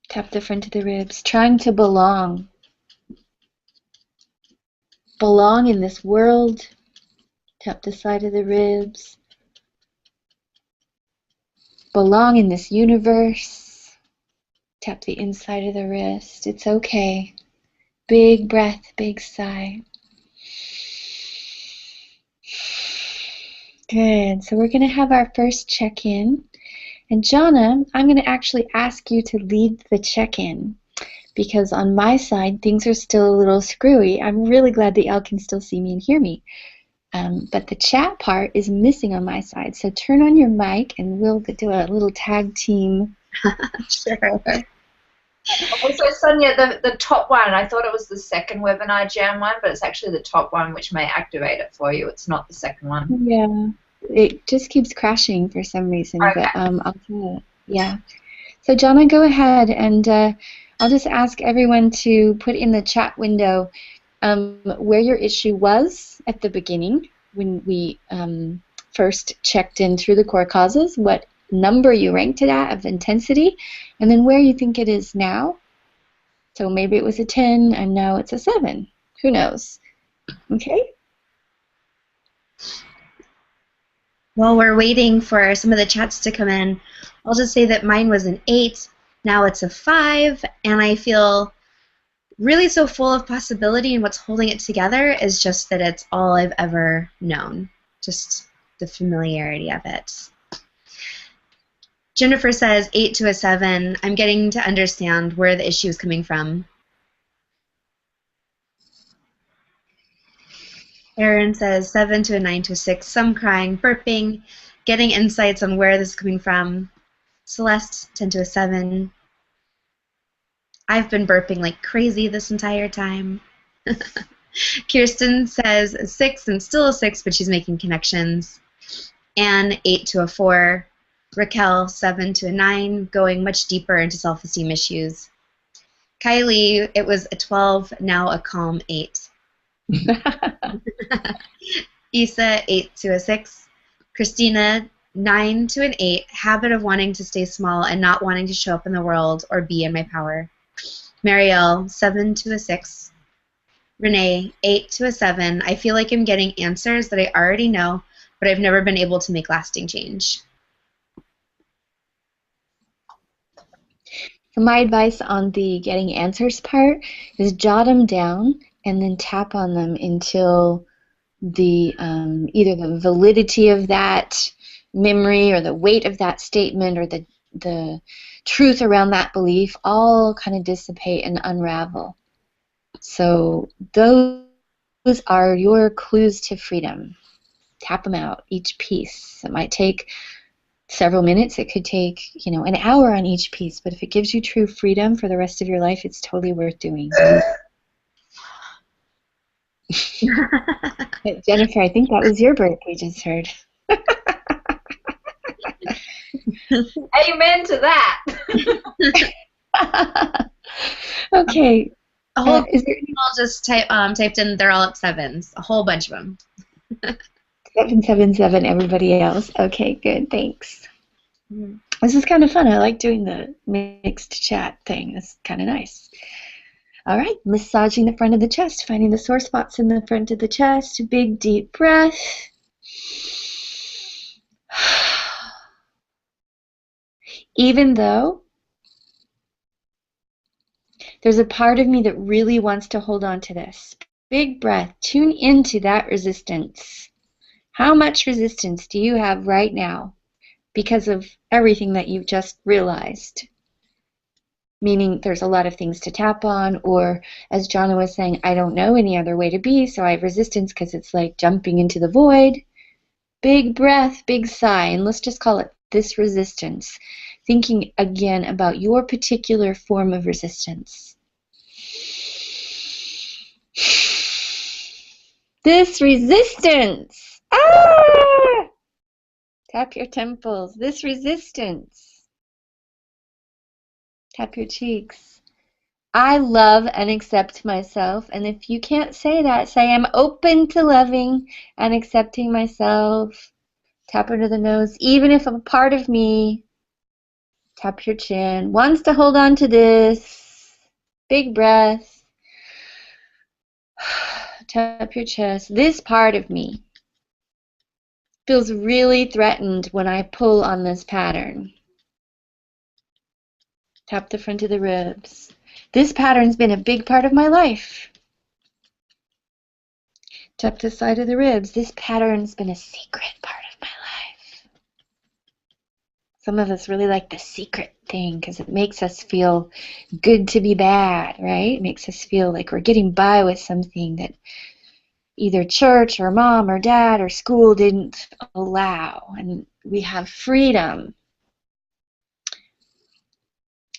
Tap the front of the ribs, trying to belong. belong in this world. Tap the side of the ribs. Belong in this universe. Tap the inside of the wrist. It's okay. Big breath, big sigh. Good. So we're going to have our first check-in. And Jonna, I'm going to actually ask you to lead the check-in because on my side, things are still a little screwy. I'm really glad that y'all can still see me and hear me. But the chat part is missing on my side. So turn on your mic and we'll do a little tag team. Sure. Also, Sonia, the top one, I thought it was the second webinar jam one, but it's actually the top one which may activate it for you. It's not the second one. Yeah, it just keeps crashing for some reason, Okay. but I'll do it. Yeah. So Jonna, go ahead and I'll just ask everyone to put in the chat window where your issue was at the beginning when we first checked in through the core causes, what number you ranked it at of intensity, and then where you think it is now. So maybe it was a 10 and now it's a 7. Who knows? Okay? While we're waiting for some of the chats to come in, I'll just say that mine was an 8, now it's a 5, and I feel really so full of possibility, and what's holding it together is just that it's all I've ever known, just the familiarity of it. Jennifer says 8 to a 7. I'm getting to understand where the issue is coming from. Erin says 7 to a 9 to a 6. Some crying, burping, getting insights on where this is coming from. Celeste, 10 to a 7. I've been burping like crazy this entire time. Kirsten says a 6 and still a 6, but she's making connections. Anne, 8 to a 4. Raquel, 7 to a 9, going much deeper into self-esteem issues. Kylie, it was a 12, now a calm 8. Issa, 8 to a 6. Christina, 9 to an 8, habit of wanting to stay small and not wanting to show up in the world or be in my power. Marielle, 7 to a 6. Renee, 8 to a 7. I feel like I'm getting answers that I already know, but I've never been able to make lasting change. So my advice on the getting answers part is jot them down and then tap on them until the either the validity of that memory or the weight of that statement or the truth around that belief all kind of dissipate and unravel. So those are your clues to freedom. Tap them out, each piece. It might take several minutes. It could take, an hour on each piece. But if it gives you true freedom for the rest of your life, it's totally worth doing. Jennifer, I think that was your burp we just heard. Amen to that. Okay. A whole Is there people just typed in they're all up 7s, a whole bunch of them. 777, everybody else? Okay, good, thanks. This is kind of fun. I like doing the mixed chat thing. It's kind of nice. All right, massaging the front of the chest, finding the sore spots in the front of the chest. Big, deep breath. Even though there's a part of me that really wants to hold on to this. Big breath. Tune into that resistance. How much resistance do you have right now because of everything that you've just realized? Meaning there's a lot of things to tap on, or as Jonna was saying, I don't know any other way to be, so I have resistance because it's like jumping into the void. Big breath, big sigh, and let's just call it this resistance. Thinking again about your particular form of resistance. This resistance. Ah! Tap your temples. This resistance. Tap your cheeks. I love and accept myself. And if you can't say that, say I'm open to loving and accepting myself. Tap under the nose. Even if a part of me, tap your chin, wants to hold on to this. Big breath. Tap your chest. This part of me feels really threatened when I pull on this pattern. Tap the front of the ribs. This pattern's been a big part of my life. Tap the side of the ribs. This pattern's been a secret part of my life. Some of us really like the secret thing because it makes us feel good to be bad, right? It makes us feel like we're getting by with something that either church or mom or dad or school didn't allow, and we have freedom.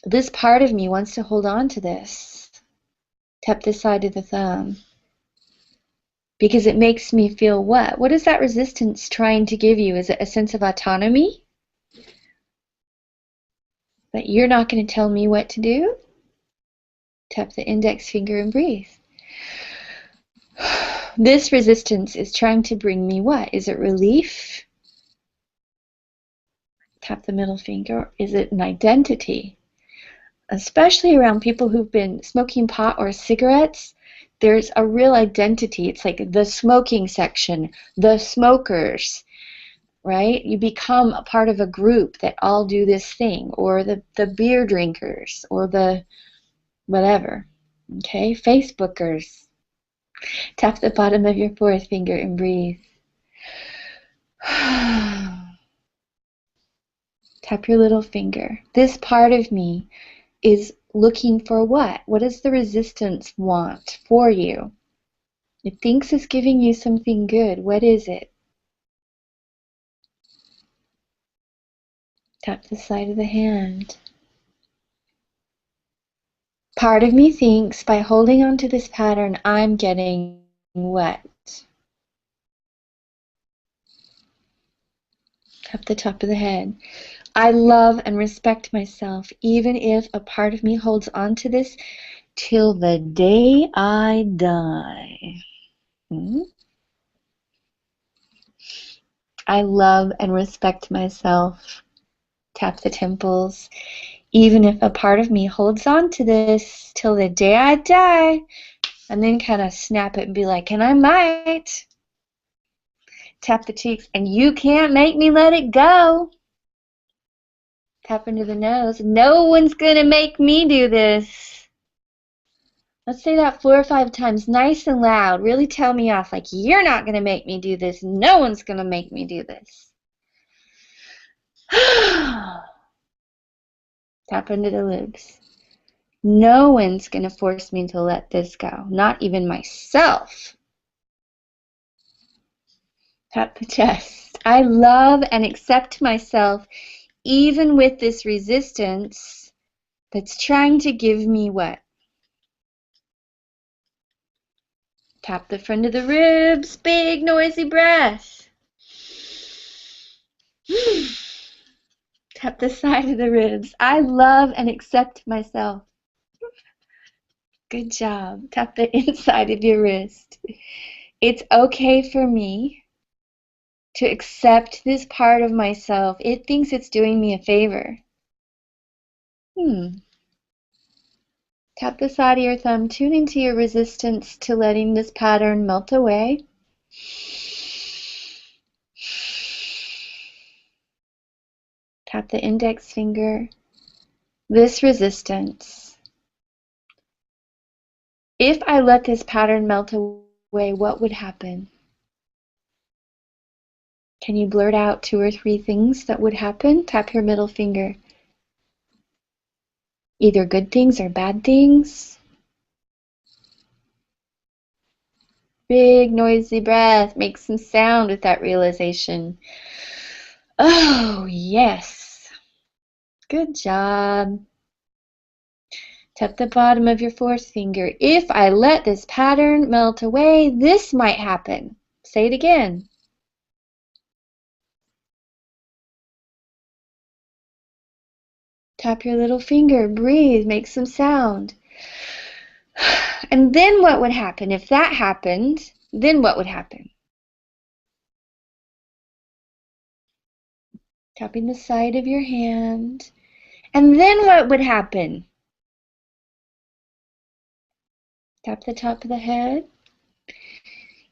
This part of me wants to hold on to this. Tap this side of the thumb. Because it makes me feel what? What is that resistance trying to give you? Is it a sense of autonomy? That you're not going to tell me what to do? Tap the index finger and breathe. This resistance is trying to bring me what? Is it relief? Tap the middle finger. Is it an identity? Especially around people who've been smoking pot or cigarettes, there's a real identity. It's like the smoking section, the smokers, right? You become a part of a group that all do this thing, or the beer drinkers, or the whatever, okay? Facebookers. Tap the bottom of your fourth finger and breathe. Tap your little finger. This part of me is looking for what? What does the resistance want for you? It thinks it's giving you something good. What is it? Tap the side of the hand. Part of me thinks by holding on to this pattern, I'm getting what? Tap the top of the head. I love and respect myself, even if a part of me holds on to this till the day I die. I love and respect myself. Tap the temples. Even if a part of me holds on to this till the day I die, and then kind of snap it and be like, and I might. Tap the cheeks, and you can't make me let it go. Tap into the nose. No one's going to make me do this. Let's say that 4 or 5 times, nice and loud. Really tell me off, like, you're not going to make me do this. No one's going to make me do this. Tap into the lips. No one's going to force me to let this go. Not even myself. Tap the chest. I love and accept myself even with this resistance that's trying to give me what? Tap the front of the ribs. Big noisy breath. Tap the side of the ribs. I love and accept myself. Good job. Tap the inside of your wrist. It's okay for me to accept this part of myself. It thinks it's doing me a favor. Tap the side of your thumb. Tune into your resistance to letting this pattern melt away. Tap the index finger. This resistance. If I let this pattern melt away, what would happen? Can you blurt out 2 or 3 things that would happen? Tap your middle finger. Either good things or bad things. Big noisy breath. Make some sound with that realization. Oh, yes. Good job. Tap the bottom of your 4th finger. If I let this pattern melt away, this might happen. Say it again. Tap your little finger. Breathe. Make some sound. And then what would happen? If that happened, then what would happen? Tapping the side of your hand. And then what would happen? Tap the top of the head.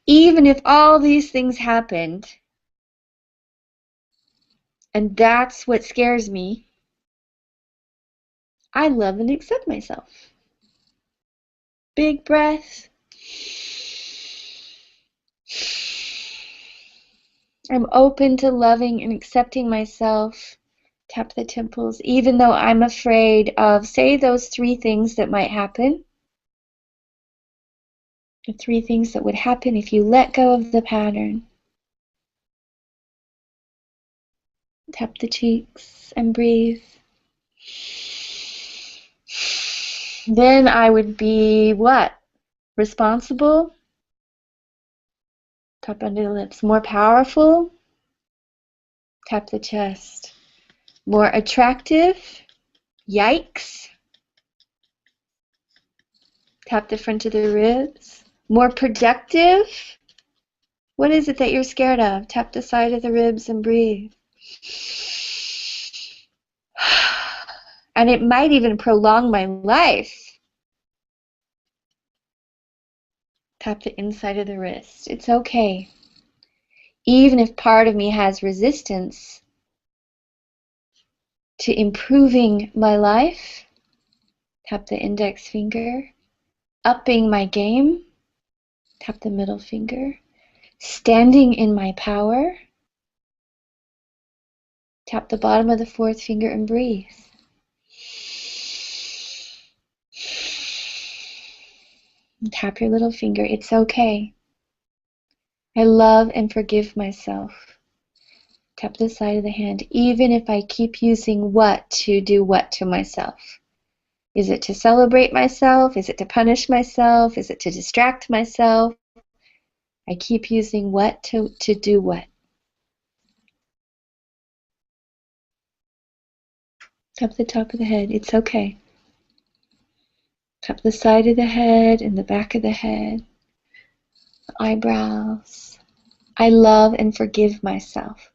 Even if all these things happened, and that's what scares me, I love and accept myself. Big breath. I'm open to loving and accepting myself. Tap the temples, even though I'm afraid of, say, those 3 things that might happen. The 3 things that would happen if you let go of the pattern. Tap the cheeks and breathe. Then I would be what? Responsible? Tap under the lips. More powerful? Tap the chest. More attractive? Yikes. Tap the front of the ribs. More productive? What is it that you're scared of? Tap the side of the ribs and breathe. And it might even prolong my life. Tap the inside of the wrist. It's okay. Even if part of me has resistance to improving my life, tap the index finger. Upping my game, tap the middle finger. Standing in my power, tap the bottom of the 4th finger and breathe. Tap your little finger. It's okay. I love and forgive myself. Tap the side of the hand, even if I keep using what to do what to myself. Is it to celebrate myself? Is it to punish myself? Is it to distract myself? I keep using what to do what. Tap the top of the head. It's okay. Tap the side of the head and the back of the head. The eyebrows. I love and forgive myself.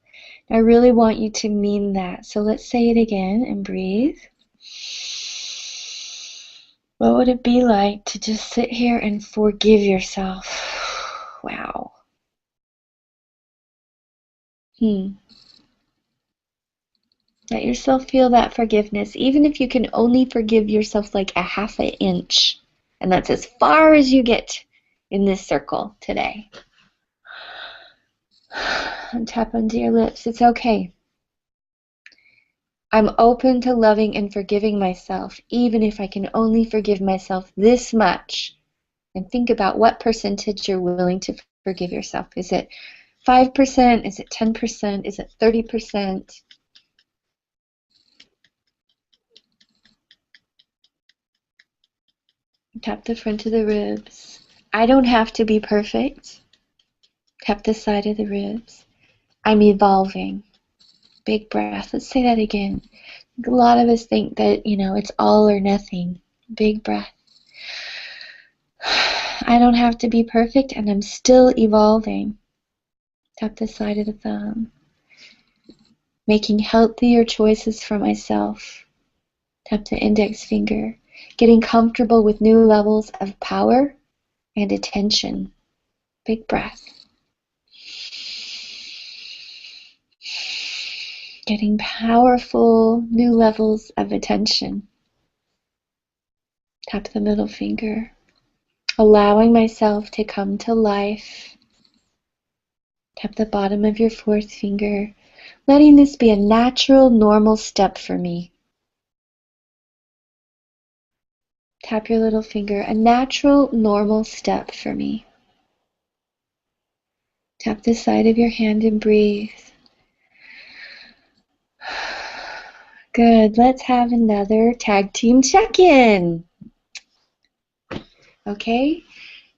I really want you to mean that. So let's say it again and breathe. What would it be like to just sit here and forgive yourself? Wow. Let yourself feel that forgiveness, even if you can only forgive yourself like a half an inch. And that's as far as you get in this circle today. And tap onto your lips. It's okay. I'm open to loving and forgiving myself, even if I can only forgive myself this much. And think about what percentage you're willing to forgive yourself. Is it 5%? Is it 10%? Is it 30%? Tap the front of the ribs. I don't have to be perfect. Tap the side of the ribs. I'm evolving. Big breath. Let's say that again. A lot of us think that, it's all or nothing. Big breath. I don't have to be perfect, and I'm still evolving. Tap the side of the thumb. Making healthier choices for myself. Tap the index finger. Getting comfortable with new levels of power and attention. Big breath. Getting powerful new levels of attention. Tap the middle finger. Allowing myself to come to life. Tap the bottom of your 4th finger. Letting this be a natural, normal step for me. Tap your little finger. A natural, normal step for me. Tap the side of your hand and breathe. Good. Let's have another tag team check-in. Okay,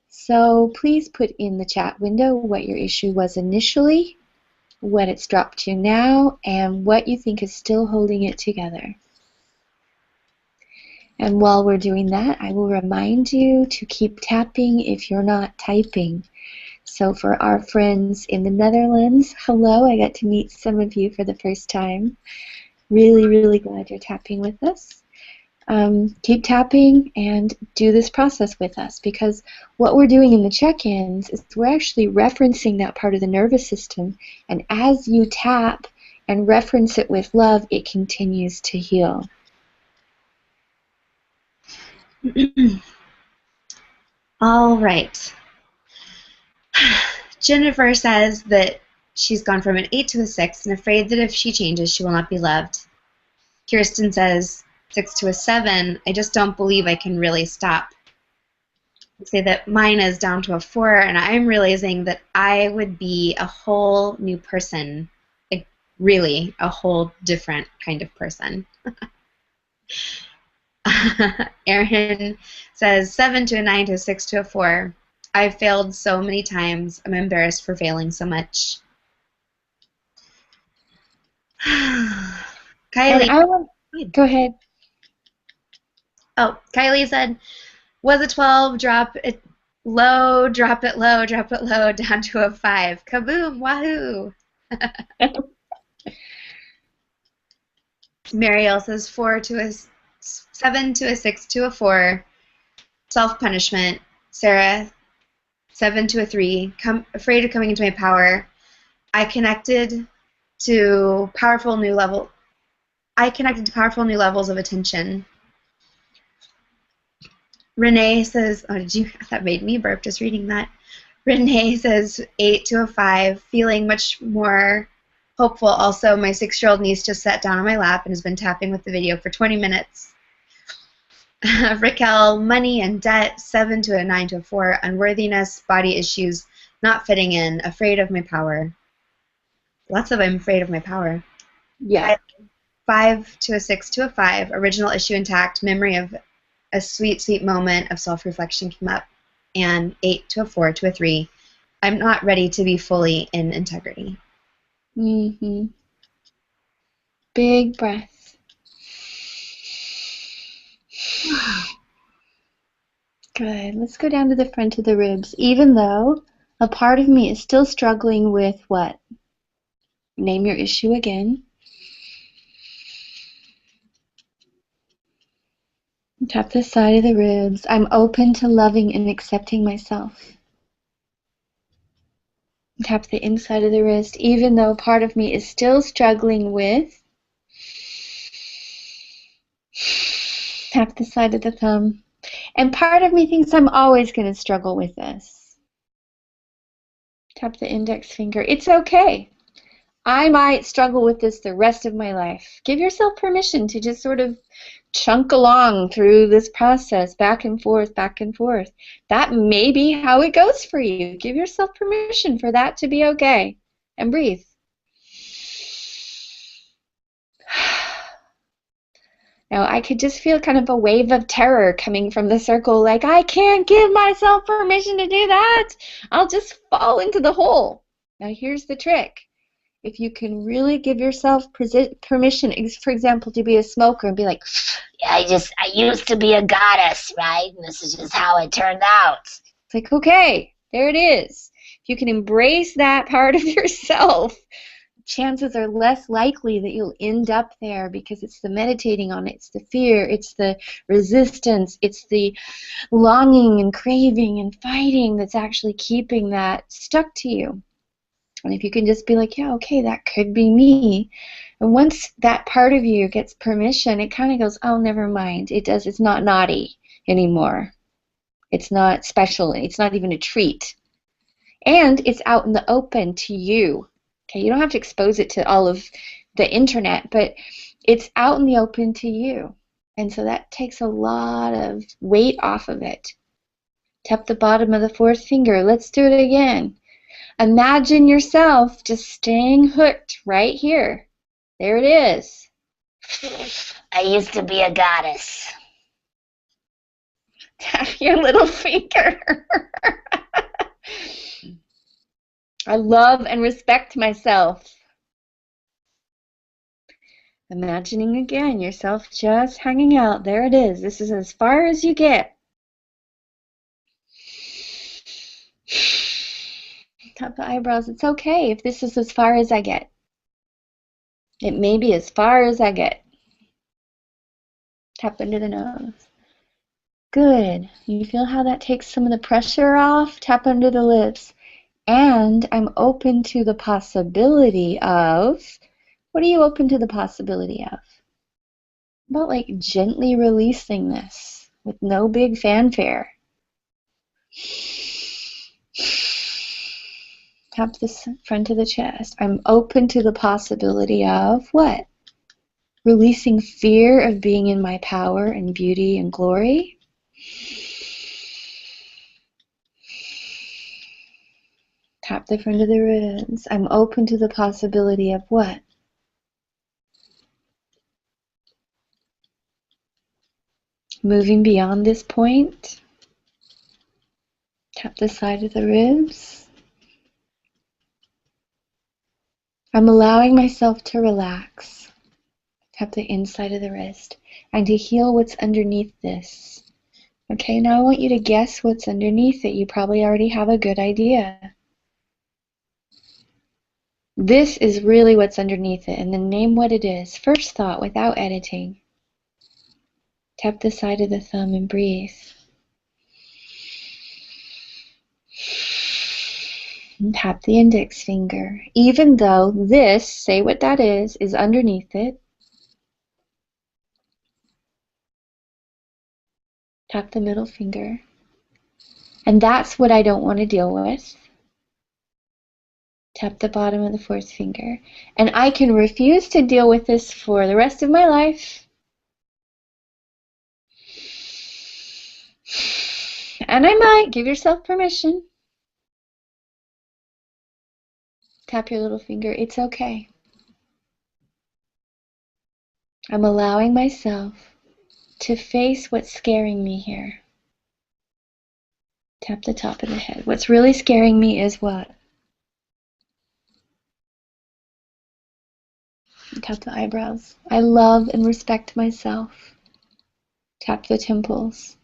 so please put in the chat window what your issue was initially, what it's dropped to now, and what you think is still holding it together. And while we're doing that, I will remind you to keep tapping if you're not typing. So for our friends in the Netherlands, hello, I got to meet some of you for the first time. Really, really glad you're tapping with us. keep tapping and do this process with us, because what we're doing in the check-ins is we're actually referencing that part of the nervous system, and as you tap and reference it with love, it continues to heal. All right. Jennifer says that she's gone from an 8 to a 6 and afraid that if she changes, she will not be loved. Kirsten says 6 to a 7. I just don't believe I can really stop. I say that mine is down to a 4, and I'm realizing that I would be a whole new person, like really a whole different kind of person. Erin says 7 to a 9 to a 6 to a 4. I've failed so many times. I'm embarrassed for failing so much. Kylie. Go ahead. Oh, Kylie said, was a 12, drop it low, drop it low, drop it low, down to a 5. Kaboom, wahoo. Mariel says 4 to a 7 to a 6 to a 4. Self-punishment. Sarah, 7 to a 3. Afraid of coming into my power. I connected to powerful new levels of attention. Renee says, that made me burp just reading that. Renee says 8 to a 5, feeling much more hopeful. Also, my 6-year-old niece just sat down on my lap and has been tapping with the video for 20 minutes. Raquel, money and debt, 7 to a 9 to a 4. Unworthiness, body issues, not fitting in, afraid of my power. Lots of I'm afraid of my power. Yeah. 5 to a 6 to a 5. Original issue intact, memory of a sweet, sweet moment of self-reflection came up. And 8 to a 4 to a 3. I'm not ready to be fully in integrity. Mm-hmm. Big breath. Good. Let's go down to the front of the ribs. Even though a part of me is still struggling with what? Name your issue again. Tap the side of the ribs. I'm open to loving and accepting myself. Tap the inside of the wrist, even though part of me is still struggling with. Tap the side of the thumb. And part of me thinks I'm always going to struggle with this. Tap the index finger. It's okay. I might struggle with this the rest of my life. Give yourself permission to just sort of chunk along through this process, back and forth, back and forth. That may be how it goes for you. Give yourself permission for that to be okay. And breathe. Now, I could just feel kind of a wave of terror coming from the circle, like, I can't give myself permission to do that. I'll just fall into the hole. Now, here's the trick. If you can really give yourself permission, for example, to be a smoker and be like, yeah, I used to be a goddess, right? And this is just how it turned out. It's like, okay, there it is. If you can embrace that part of yourself, chances are less likely that you'll end up there, because it's the meditating on it, it's the fear, it's the resistance, it's the longing and craving and fighting that's actually keeping that stuck to you. And if you can just be like, yeah, okay, that could be me. And once that part of you gets permission, it kind of goes, oh, never mind. It's not naughty anymore. It's not special. It's not even a treat. And it's out in the open to you. Okay, you don't have to expose it to all of the internet, but it's out in the open to you. And so that takes a lot of weight off of it. Tap the bottom of the fourth finger. Let's do it again. Imagine yourself just staying hooked right here. There it is. I used to be a goddess. Tap your little finger. I love and respect myself. Imagining again yourself just hanging out. There it is. This is as far as you get. Tap the eyebrows. It's okay if this is as far as I get. It may be as far as I get. Tap under the nose. Good. You feel how that takes some of the pressure off? Tap under the lips. And I'm open to the possibility of, what are you open to the possibility of? About like gently releasing this with no big fanfare. Tap the front of the chest. I'm open to the possibility of what? Releasing fear of being in my power and beauty and glory. Tap the front of the ribs. I'm open to the possibility of what? Moving beyond this point. Tap the side of the ribs. I'm allowing myself to relax. Tap the inside of the wrist. And to heal what's underneath this. Okay, now I want you to guess what's underneath it. You probably already have a good idea. This is really what's underneath it, and then name what it is. First thought, without editing. Tap the side of the thumb and breathe. And tap the index finger. Even though this, say what that is underneath it. Tap the middle finger. And that's what I don't want to deal with. Tap the bottom of the fourth finger. And I can refuse to deal with this for the rest of my life. And I might. Give yourself permission. Tap your little finger. It's okay. I'm allowing myself to face what's scaring me here. Tap the top of the head. What's really scaring me is what? Tap the eyebrows. I love and respect myself. Tap the temples.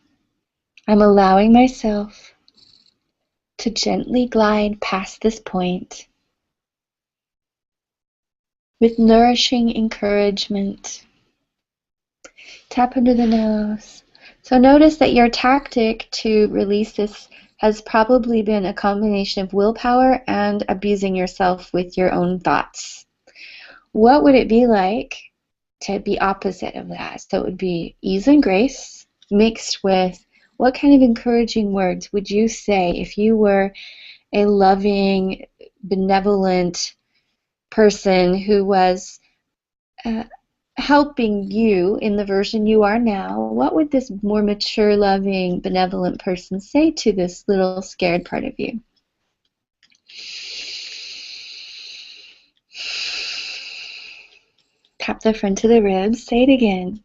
I'm allowing myself to gently glide past this point with nourishing encouragement. Tap under the nose. So notice that your tactic to release this has probably been a combination of willpower and abusing yourself with your own thoughts. What would it be like to be opposite of that? So it would be ease and grace mixed with what kind of encouraging words would you say if you were a loving, benevolent person who was helping you in the version you are now? What would this more mature, loving, benevolent person say to this little scared part of you? Tap the front of the ribs. Say it again.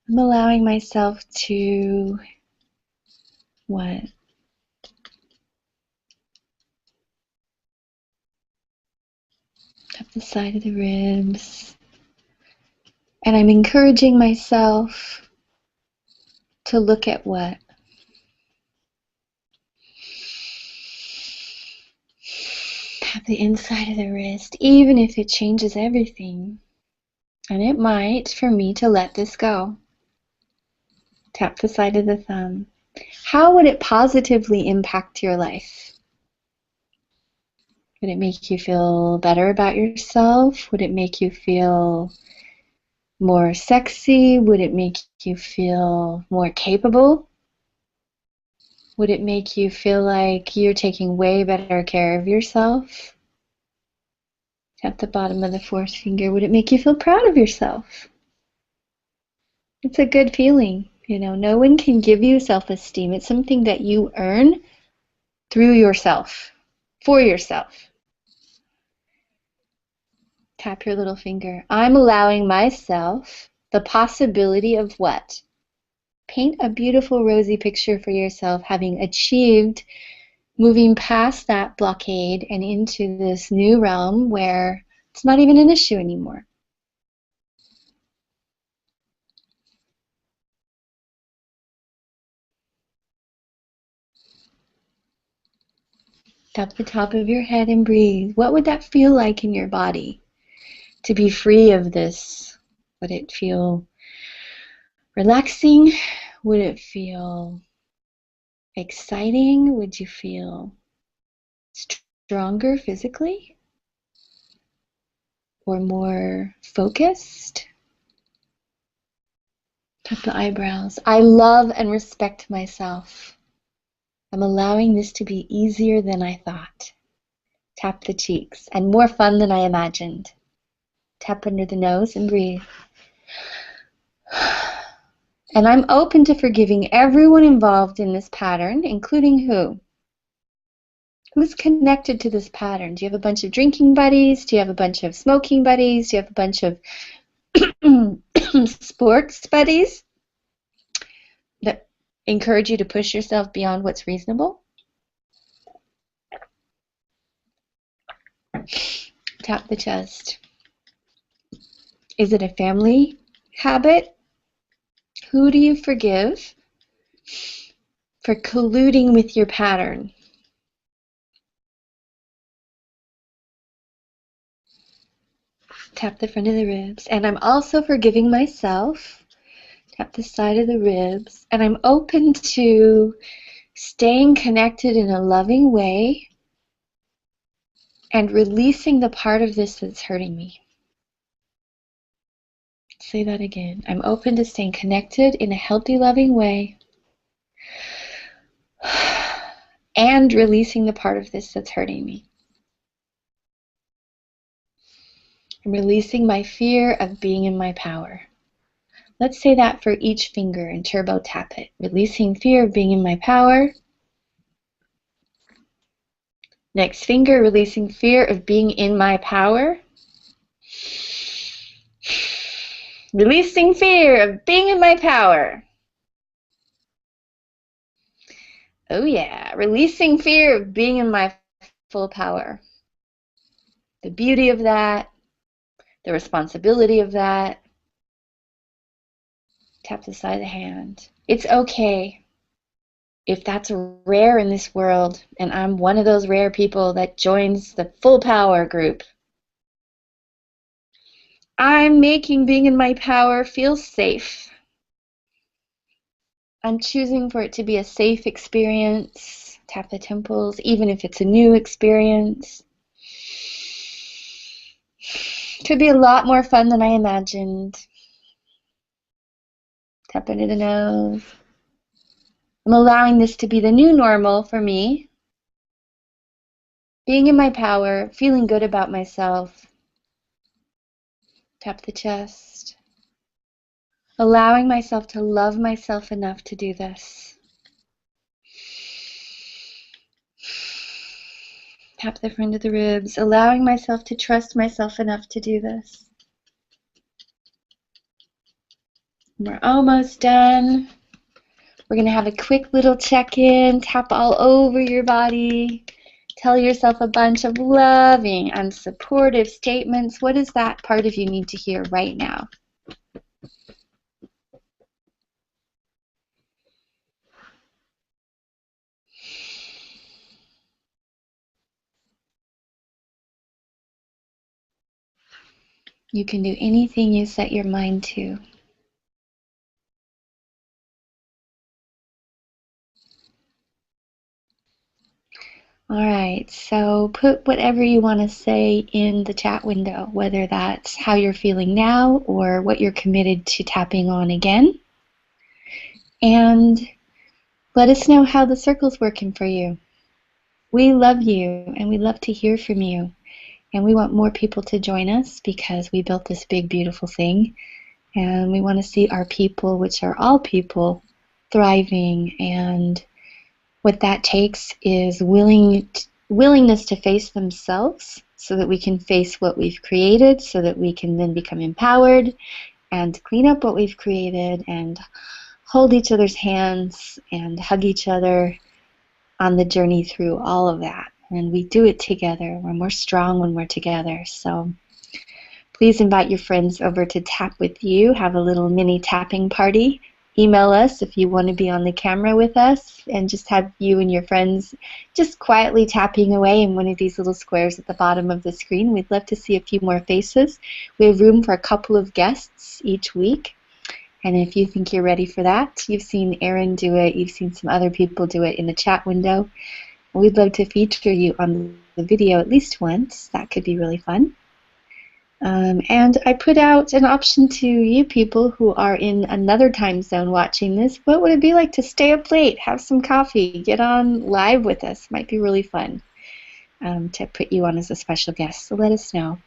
I'm allowing myself to what? Tap the side of the ribs. And I'm encouraging myself to look at what? Tap the inside of the wrist, even if it changes everything. And it might for me to let this go. Tap the side of the thumb. How would it positively impact your life? Would it make you feel better about yourself? Would it make you feel more sexy? Would it make you feel more capable? Would it make you feel like you're taking way better care of yourself? Tap the bottom of the fourth finger. Would it make you feel proud of yourself? It's a good feeling. You know, no one can give you self-esteem. It's something that you earn through yourself, for yourself. Tap your little finger. I'm allowing myself the possibility of what? Paint a beautiful rosy picture for yourself, having achieved moving past that blockade and into this new realm where it's not even an issue anymore. Tap the top of your head and breathe. What would that feel like in your body to be free of this? Would it feel relaxing? Would it feel exciting? Would you feel stronger physically? Or more focused? Tap the eyebrows. I love and respect myself. I'm allowing this to be easier than I thought. Tap the cheeks. And more fun than I imagined. Tap under the nose and breathe. And I'm open to forgiving everyone involved in this pattern, including who? Who's connected to this pattern? Do you have a bunch of drinking buddies? Do you have a bunch of smoking buddies? Do you have a bunch of sports buddies that encourage you to push yourself beyond what's reasonable? Tap the chest. Is it a family habit? Who do you forgive for colluding with your pattern? Tap the front of the ribs. And I'm also forgiving myself. Tap the side of the ribs. And I'm open to staying connected in a loving way and releasing the part of this that's hurting me. Say that again. I'm open to staying connected in a healthy, loving way and releasing the part of this that's hurting me. I'm releasing my fear of being in my power. Let's say that for each finger and turbo tap it. Releasing fear of being in my power. Next finger, releasing fear of being in my power. Releasing fear of being in my power. Oh yeah, releasing fear of being in my full power. The beauty of that, the responsibility of that. Tap the side of the hand. It's okay if that's rare in this world, and I'm one of those rare people that joins the full power group. I'm making being in my power feel safe. I'm choosing for it to be a safe experience. Tap the temples, even if it's a new experience. Could be a lot more fun than I imagined. Tap into the nose. I'm allowing this to be the new normal for me. Being in my power, feeling good about myself. Tap the chest. Allowing myself to love myself enough to do this. Tap the front of the ribs. Allowing myself to trust myself enough to do this. We're almost done. We're going to have a quick little check-in. Tap all over your body. Tell yourself a bunch of loving and supportive statements. What does that part of you need to hear right now? You can do anything you set your mind to. All right, so put whatever you want to say in the chat window, whether that's how you're feeling now or what you're committed to tapping on again. And let us know how the circle's working for you. We love you, and we love to hear from you. And we want more people to join us because we built this big, beautiful thing. And we want to see our people, which are all people, thriving. And what that takes is willingness to face themselves so that we can face what we've created, so that we can then become empowered and clean up what we've created and hold each other's hands and hug each other on the journey through all of that. And we do it together. We're more strong when we're together. So please invite your friends over to tap with you. Have a little mini tapping party. Email us if you want to be on the camera with us and just have you and your friends just quietly tapping away in one of these little squares at the bottom of the screen. We'd love to see a few more faces. We have room for a couple of guests each week. And if you think you're ready for that, you've seen Erin do it, you've seen some other people do it in the chat window. We'd love to feature you on the video at least once. That could be really fun. And I put out an option to you people who are in another time zone watching this. What would it be like to stay up late, have some coffee, get on live with us? Might be really fun to put you on as a special guest, so let us know.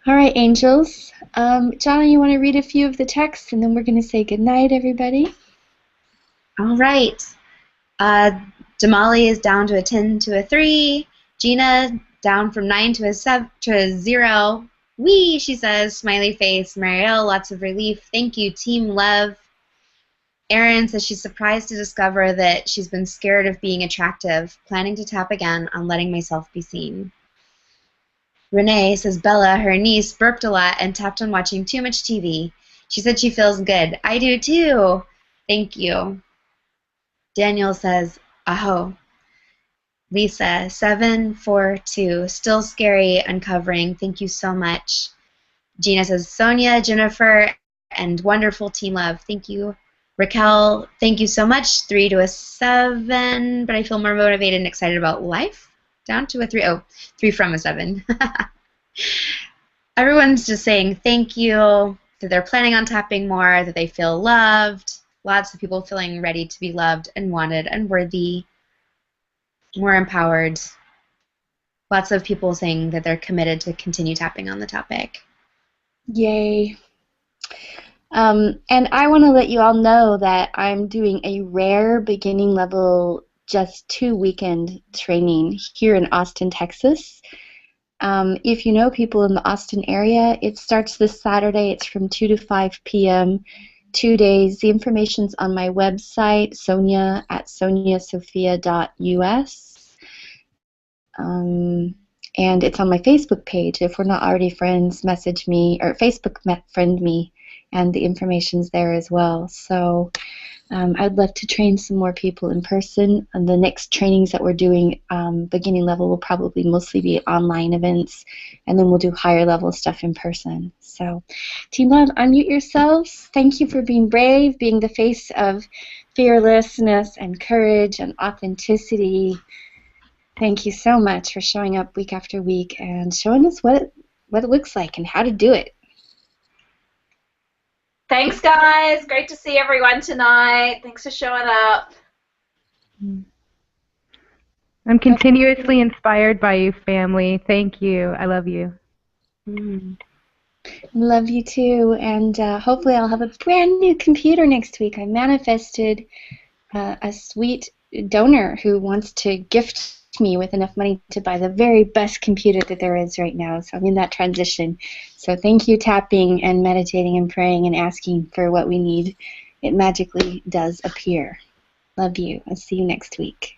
All right, angels. Jonna, you want to read a few of the texts, and then we're going to say goodnight, everybody? All right. Damali is down to a 10 to a 3. Gina down from 9 to a 0. Wee, she says, smiley face. Marielle, lots of relief. Thank you, team love. Erin says she's surprised to discover that she's been scared of being attractive, planning to tap again on letting myself be seen. Renee says Bella, her niece, burped a lot and tapped on watching too much TV. She said she feels good. I do too. Thank you. Daniel says, aho. Lisa, 742, still scary, uncovering. Thank you so much. Gina says, Sonia, Jennifer, and wonderful team love. Thank you. Raquel, thank you so much. 3 to a 7, but I feel more motivated and excited about life. Down to a 3. Oh, 3 from a 7. Everyone's just saying thank you, that they're planning on tapping more, that they feel loved. Lots of people feeling ready to be loved and wanted and worthy, more empowered. Lots of people saying that they're committed to continue tapping on the topic. Yay. And I want to let you all know that I'm doing a rare beginning level just 2 weekend training here in Austin, Texas. If you know people in the Austin area, it starts this Saturday. It's from 2 to 5 p.m., 2 days. The information's on my website, Sonya at sonyasophia.us. And it's on my Facebook page. If we're not already friends, message me, or Facebook friend me, and the information's there as well. So I'd love to train some more people in person. And the next trainings that we're doing, beginning level, will probably mostly be online events, and then we'll do higher level stuff in person. So, Team Love, unmute yourselves. Thank you for being brave, being the face of fearlessness and courage and authenticity. Thank you so much for showing up week after week and showing us what it looks like and how to do it. Thanks, guys. Great to see everyone tonight. Thanks for showing up. I'm continuously inspired by you, family. Thank you. I love you. Love you too. And hopefully I'll have a brand new computer next week. I manifested a sweet donor who wants to gift me with enough money to buy the very best computer that there is right now. So I'm in that transition. So thank you, tapping and meditating and praying and asking for what we need. It magically does appear. Love you. I'll see you next week.